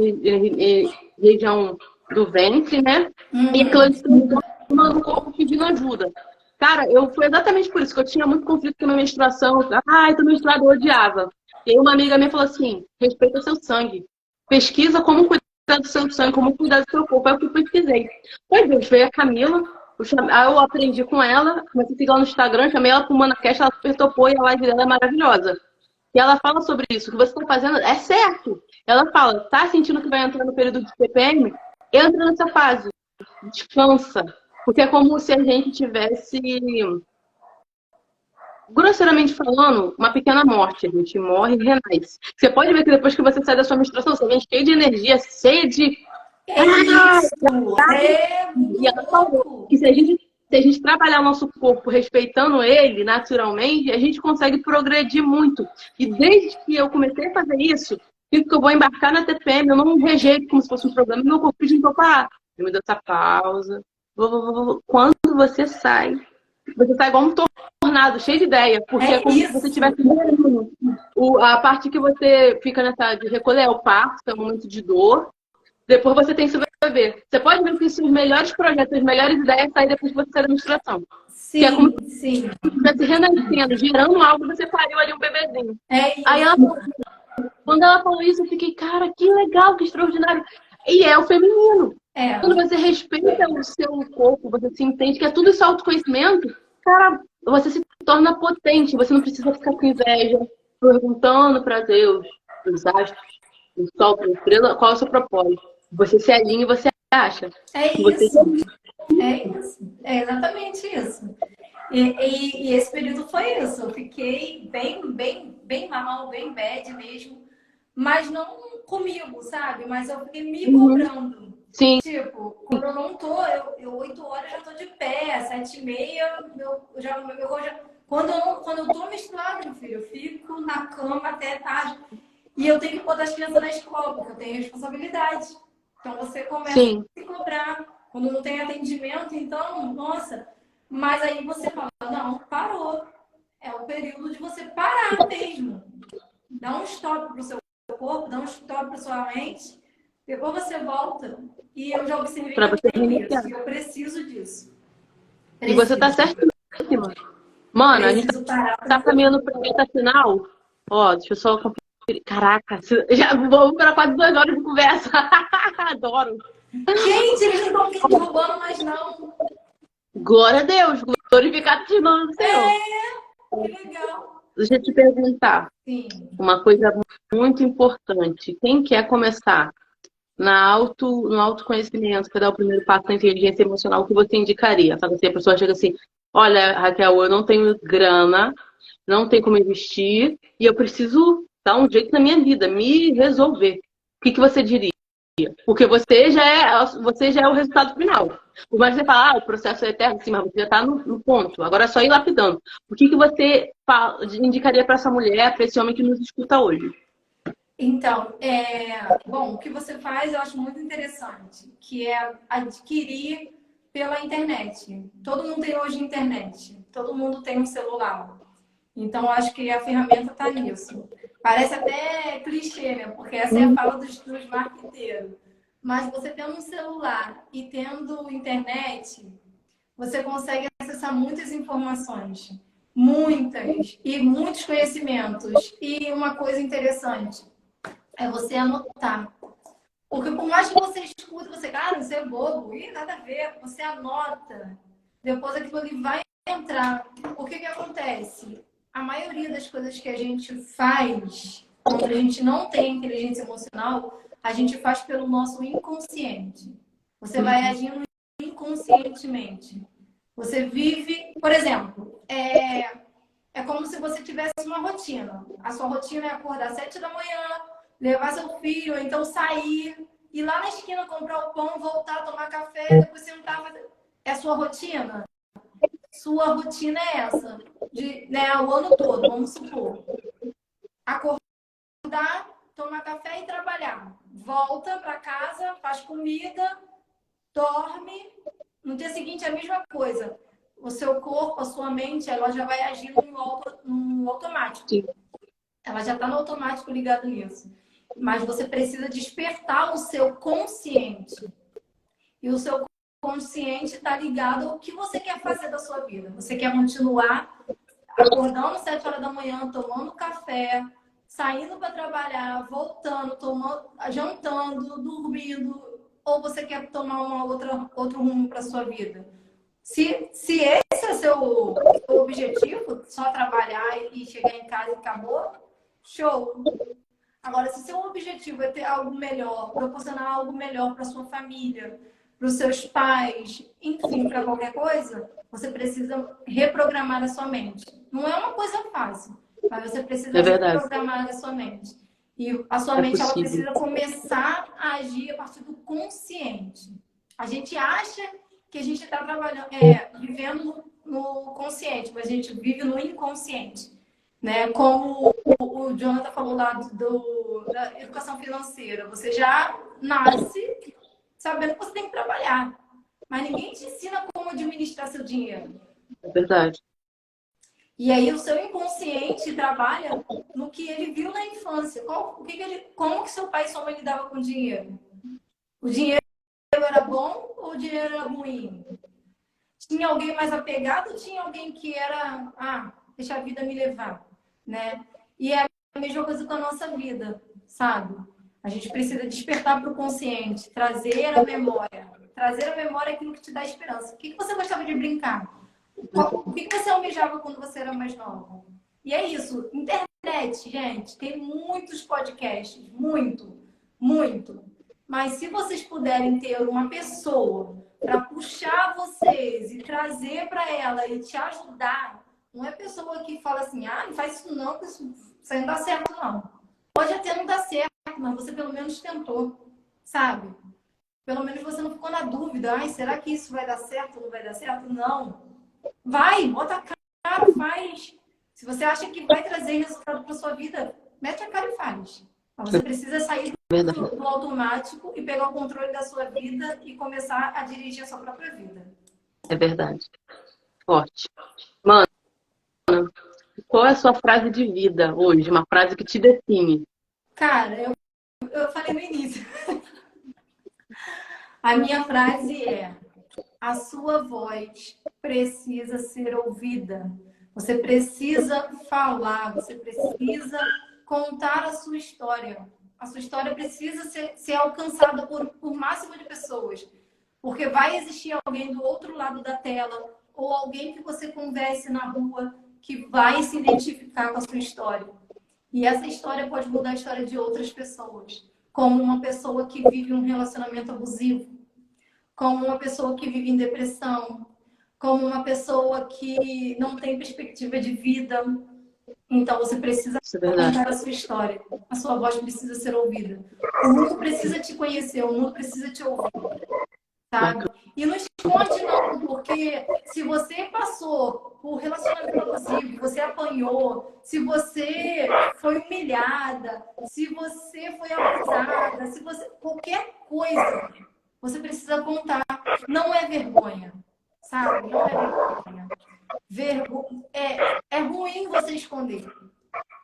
região do ventre, né? E aquilo ali se transforma no corpo pedindo ajuda. Cara, foi exatamente por isso que eu tinha muito conflito com a minha menstruação. Ai, tô menstruada, eu odiava. E aí uma amiga minha falou assim, respeita seu sangue. Pesquisa como cuidar do seu sangue, como cuidar do seu corpo. É o que eu pesquisei. Pois Deus, veio a Camila, aí eu aprendi com ela, comecei a seguir ela no Instagram, chamei ela pro Manacast, ela super topou e a live dela é maravilhosa. E ela fala sobre isso, o que você está fazendo é certo. Ela fala, tá sentindo que vai entrar no período de TPM? Entra nessa fase, descansa. Porque é como se a gente tivesse, grosseiramente falando, uma pequena morte. A gente morre e renasce. Você pode ver que depois que você sai da sua menstruação, você vem cheio de energia, cheio de... É isso! E ela falou que se a gente trabalhar o nosso corpo respeitando ele naturalmente, a gente consegue progredir muito. E desde que eu comecei a fazer isso, sinto que eu vou embarcar na TPM, eu não rejeito como se fosse um problema, meu corpo pedindo para parar. Eu me dou essa pausa. Quando você sai igual um tornado, cheio de ideia, porque é como se você estivesse morrendo. A parte que você fica nessa de recolher é o parto, é o momento de dor. Depois você tem seu bebê. Você pode ver que os melhores projetos, as melhores ideias saem depois que você sai da menstruação. Sim, que é como sim. se estivesse renascendo, gerando algo, você pariu ali um bebezinho. É isso. Aí quando ela falou isso, eu fiquei, cara, que legal, que extraordinário. E é o feminino. Quando você respeita o seu corpo, você se entende que é tudo isso autoconhecimento, cara, você se torna potente, você não precisa ficar com inveja, perguntando para Deus, os astros, o sol, a estrela, qual é o seu propósito. Você se alinha e você acha É que você isso, é isso, é exatamente isso. E esse período foi isso. Eu fiquei bem mal, bem bad mesmo. Mas não comigo, sabe? Mas eu fiquei me Uhum. cobrando. Sim, Tipo, quando eu não tô, eu 8 horas já tô de pé, 7h30, quando eu tô menstruada, meu filho, eu fico na cama até tarde. E eu tenho que botar as crianças na escola, porque eu tenho responsabilidade. Então você começa a sim. se cobrar. Quando não tem atendimento, então, nossa. Mas aí você fala, não, parou. É o período de você parar mesmo. Dá um stop pro seu corpo, dá um stop pra sua mente. Depois você volta. E eu já observei Para que eu você tenho reiniciar. isso. E eu preciso disso. E você tá Preciso. certíssima. Mano, a gente Preciso parar pra tá caminhando pra reta final. Ó, deixa eu só conferir. Caraca, já vamos para quase 2 horas de conversa. Adoro. Gente, eles não estão me derrubando mais, não. Glória a Deus, glorificado seja o nome do Senhor. Que legal. Deixa eu te perguntar Sim. uma coisa muito importante. Quem quer começar no autoconhecimento, quer dar o primeiro passo na inteligência emocional, o que você indicaria? Fala assim, a pessoa chega assim, olha, Raquel, eu não tenho grana, não tenho como investir, e eu preciso dar um jeito na minha vida, me resolver. O que você diria? Porque você já é o resultado final. Por mais que você fale, o processo é eterno, sim, mas você já está no ponto. Agora é só ir lapidando. O que você indicaria para essa mulher, para esse homem que nos escuta hoje? Então, bom, o que você faz eu acho muito interessante, que é adquirir pela internet. Todo mundo tem hoje internet, todo mundo tem um celular. Então, eu acho que a ferramenta está nisso. Parece até clichê, né? Porque essa é a fala dos marqueteiros. Mas você tendo um celular e tendo internet, você consegue acessar muitas informações. Muitas. E muitos conhecimentos. E uma coisa interessante é você anotar. Porque por mais que você escute, você, cara, você é bobo, e nada a ver, você anota. Depois aquilo ali vai entrar. O que que acontece? A maioria das coisas que a gente faz, quando a gente não tem inteligência emocional, a gente faz pelo nosso inconsciente. Você vai agindo inconscientemente. Você vive, por exemplo, é como se você tivesse uma rotina. A sua rotina é acordar às 7 da manhã, levar seu filho, ou então sair, ir lá na esquina comprar o pão, voltar, tomar café, depois sentar. É a sua rotina? Sua rotina é essa, né, o ano todo, vamos supor. Acordar, tomar café e trabalhar. Volta para casa, faz comida, dorme. No dia seguinte, a mesma coisa. O seu corpo, a sua mente, ela já vai agindo no automático. Sim. Ela já está no automático ligado nisso. Mas você precisa despertar o seu consciente. E o seu consciente está ligado ao que você quer fazer da sua vida. Você quer continuar acordando às 7 horas da manhã, tomando café, saindo para trabalhar, voltando, jantando, dormindo, ou você quer tomar outro rumo para sua vida? Se esse é seu objetivo, só trabalhar e chegar em casa e acabou, show. Agora, se seu objetivo é ter algo melhor, proporcionar algo melhor para sua família, para os seus pais, enfim, para qualquer coisa, você precisa reprogramar a sua mente. Não é uma coisa fácil, mas você precisa É verdade. reprogramar a sua mente. E a sua É mente ela possível. precisa começar a agir a partir do consciente. A gente acha que a gente está trabalhando, vivendo no consciente, mas a gente vive no inconsciente, né? Como o Jonathan falou lá da educação financeira, você já nasce sabendo que você tem que trabalhar, mas ninguém te ensina como administrar seu dinheiro. É verdade. E aí o seu inconsciente trabalha no que ele viu na infância. Como que seu pai e sua mãe lidavam com o dinheiro? O dinheiro era bom ou o dinheiro era ruim? Tinha alguém mais apegado ou tinha alguém que era, deixa a vida me levar, né? E é a mesma coisa com a nossa vida, sabe? A gente precisa despertar para o consciente, trazer a memória aquilo que te dá esperança. O que você gostava de brincar? O que você almejava quando você era mais nova? E é isso. Internet, gente, tem muitos podcasts. Muito. Mas se vocês puderem ter uma pessoa para puxar vocês e trazer para ela e te ajudar, não é pessoa que fala assim, não faz isso não, que isso não dá certo, não. Pode até não dar certo, mas você pelo menos tentou, sabe? Pelo menos você não ficou na dúvida, será que isso vai dar certo ou não vai dar certo? Não. Vai, bota a cara, faz. Se você acha que vai trazer resultado para sua vida, mete a cara e faz. Mas você precisa sair do automático e pegar o controle da sua vida e começar a dirigir a sua própria vida. É verdade. Forte. Mano, qual é a sua frase de vida hoje? Uma frase que te define. Cara, eu falei no início. A minha frase é: a sua voz precisa ser ouvida. Você precisa falar, você precisa contar a sua história. A sua história precisa ser alcançada por máximo de pessoas. Porque vai existir alguém do outro lado da tela ou alguém que você converse na rua que vai se identificar com a sua história. E essa história pode mudar a história de outras pessoas. Como uma pessoa que vive um relacionamento abusivo, como uma pessoa que vive em depressão, como uma pessoa que não tem perspectiva de vida. Então, você precisa contar a sua história. A sua voz precisa ser ouvida. O mundo precisa te conhecer, o mundo precisa te ouvir. Sabe? E não esconde não, porque se você passou por relacionamento abusivo, você apanhou, se você foi humilhada, se você foi abusada, se você qualquer coisa, você precisa contar. Não é vergonha, sabe? Não é vergonha. É ruim você esconder.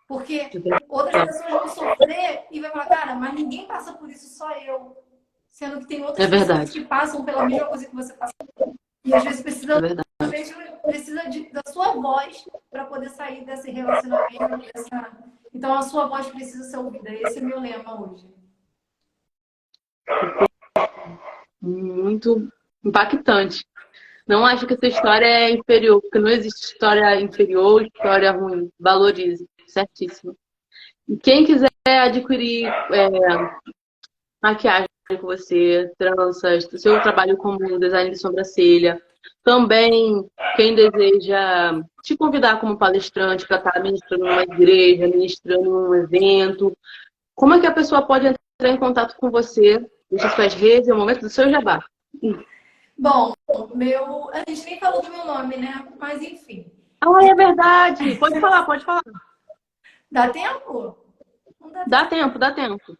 Porque outras pessoas vão sofrer e vai falar, cara, mas ninguém passa por isso, só eu. Sendo que tem outras pessoas que passam pela mesma coisa que você passou. E às vezes precisa da sua voz para poder sair desse relacionamento. Então a sua voz precisa ser ouvida. Esse é meu lema hoje. Muito impactante. Não acho que essa história é inferior, porque não existe história inferior, história ruim. Valorize. Certíssimo. E quem quiser adquirir maquiagem com você, tranças, seu trabalho como design de sobrancelha. Também, quem deseja te convidar como palestrante para estar ministrando numa igreja, ministrando num evento, como é que a pessoa pode entrar em contato com você? Deixa suas redes, é o momento do seu jabá. Bom, a gente nem falou do meu nome, né? Mas enfim. É verdade. Pode falar, pode falar. Dá tempo? Não dá tempo. Dá tempo.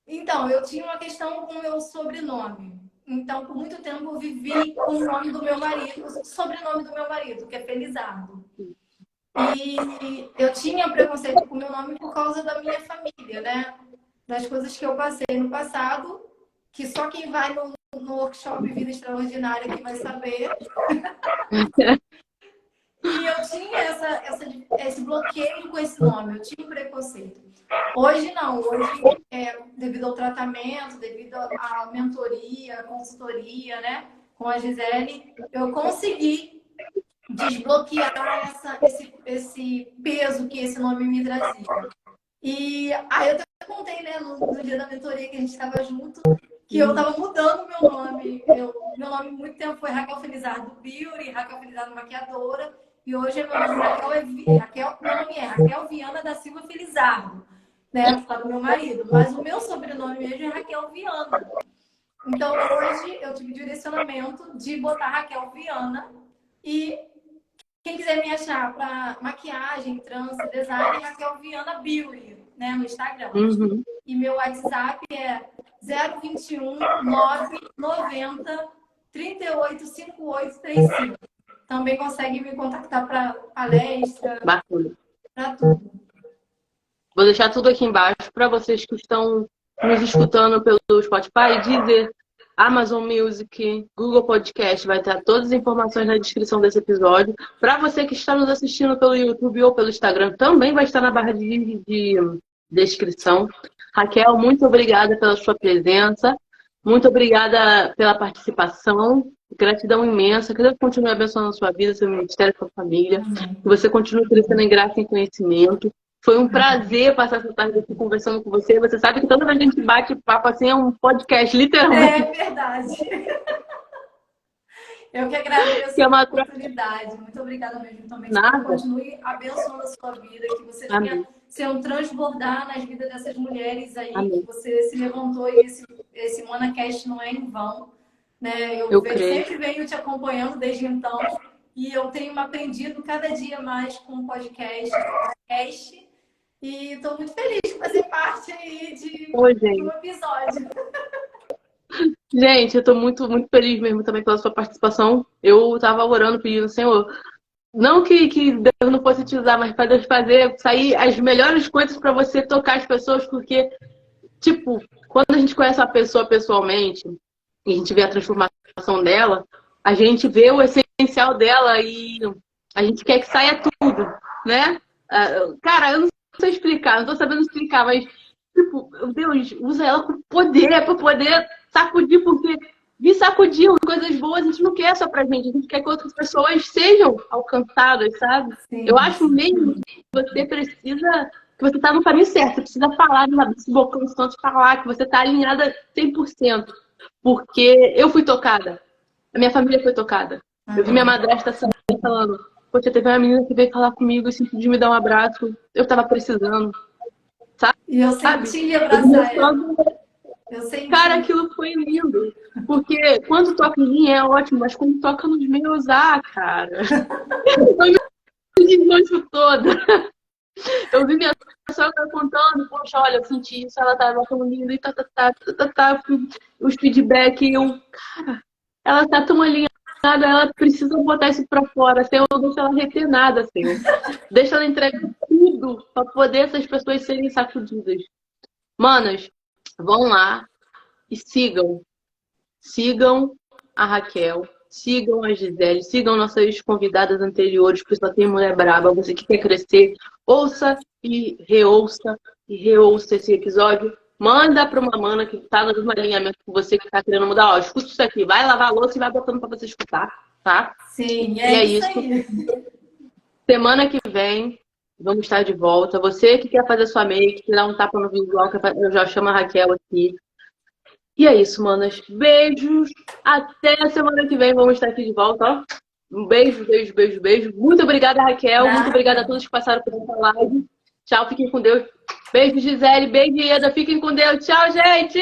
Então, eu tinha uma questão com o meu sobrenome. Então, por muito tempo, eu vivi com o nome do meu marido, o sobrenome do meu marido, que é Felizardo. E eu tinha preconceito com o meu nome por causa da minha família, né? Das coisas que eu passei no passado, que só quem vai no workshop Vida Extraordinária que vai saber. E eu tinha esse bloqueio com esse nome, eu tinha preconceito. Hoje não, hoje devido ao tratamento, devido à mentoria, à consultoria, né, com a Gisele, eu consegui desbloquear esse peso que esse nome me trazia. E aí eu até contei, né, no dia da mentoria que a gente estava junto, que eu estava mudando meu nome. Meu nome muito tempo foi Raquel Felizardo Beauty, Raquel Felizardo Maquiadora, e hoje meu nome é Raquel Viana da Silva Felizardo, né, por causa do meu marido. Mas o meu sobrenome mesmo é Raquel Viana. Então hoje eu tive direcionamento de botar Raquel Viana. E quem quiser me achar para maquiagem, trança, design, Raquel Viana Beauty, né, no Instagram. E meu WhatsApp é 021 990 38 58 35. Também consegue me contactar para palestra, para tudo. Vou deixar tudo aqui embaixo para vocês que estão nos escutando pelo Spotify, Deezer, Amazon Music, Google Podcast. Vai ter todas as informações na descrição desse episódio. Para você que está nos assistindo pelo YouTube ou pelo Instagram, também vai estar na barra de descrição. Raquel, muito obrigada pela sua presença. Muito obrigada pela participação. Gratidão imensa. Que Deus continue abençoando a sua vida, seu ministério, sua família. Amém. Que você continue crescendo em graça e conhecimento. Foi um prazer passar essa tarde aqui conversando com você. Você sabe que toda vez que a gente bate papo assim é um podcast, literalmente. É verdade. Eu que agradeço Que é a uma oportunidade. Muito obrigada mesmo também. Que Nada. Deus continue abençoando a sua vida, que você Amém. tenha seu transbordar nas vidas dessas mulheres aí, Amém. que você se levantou e esse ManaCast não é em vão. Né? Eu creio. Sempre venho te acompanhando desde então e eu tenho aprendido cada dia mais com o podcast. E estou muito feliz de fazer parte aí de um episódio. Gente, eu tô muito, muito feliz mesmo também pela sua participação. Eu tava orando, pedindo, Senhor, não que Deus não fosse te usar, mas para Deus fazer sair as melhores coisas para você tocar as pessoas, porque, tipo, quando a gente conhece a pessoa pessoalmente e a gente vê a transformação dela, a gente vê o essencial dela e a gente quer que saia tudo, né? Cara, eu não sei explicar, não tô sabendo explicar, mas, tipo, Deus usa ela com poder, para poder sacudir, porque vir sacudir coisas boas a gente não quer só pra gente quer que outras pessoas sejam alcançadas, sabe? Sim. Eu acho mesmo que você precisa, que você tá no caminho certo, você precisa falar, esse bocão de tanto falar, que você tá alinhada 100%. Porque eu fui tocada, a minha família foi tocada. Eu vi minha madrasta falando, poxa, teve uma menina que veio falar comigo e sentiu de me dar um abraço, eu tava precisando, sabe? E eu senti abraçar ela. Cara, aquilo foi lindo. Porque quando toca em mim é ótimo, mas quando toca nos meus, cara. Eu me desmancho toda. Eu vi minha sogra contando, poxa, olha, eu senti isso, ela tava tão linda e os feedback, cara, ela tá tão alinhada, ela precisa botar isso pra fora, Senhor, não deixa ela reter nada, Senhor. Deixa ela entregar tudo pra poder essas pessoas serem sacudidas. Manas, vão lá e sigam a Raquel, sigam a Gisele, sigam nossas convidadas anteriores, porque só tem mulher braba. Você que quer crescer, ouça e reouça esse episódio. Manda para uma mana que tá no mesmo alinhamento que você que tá querendo mudar. Ó, escuta isso aqui, vai lavar a louça e vai botando para você escutar, tá? Sim, e é isso. Aí. Semana que vem vamos estar de volta. Você que quer fazer sua make, que dá um tapa no visual, eu já chamo a Raquel aqui. E é isso, manas. Beijos. Até a semana que vem. Vamos estar aqui de volta, ó. Um beijo, beijo, beijo, beijo. Muito obrigada, Raquel. Muito obrigada a todos que passaram por essa live. Tchau, fiquem com Deus. Beijo, Gisele. Beijo, Ieda. Fiquem com Deus. Tchau, gente!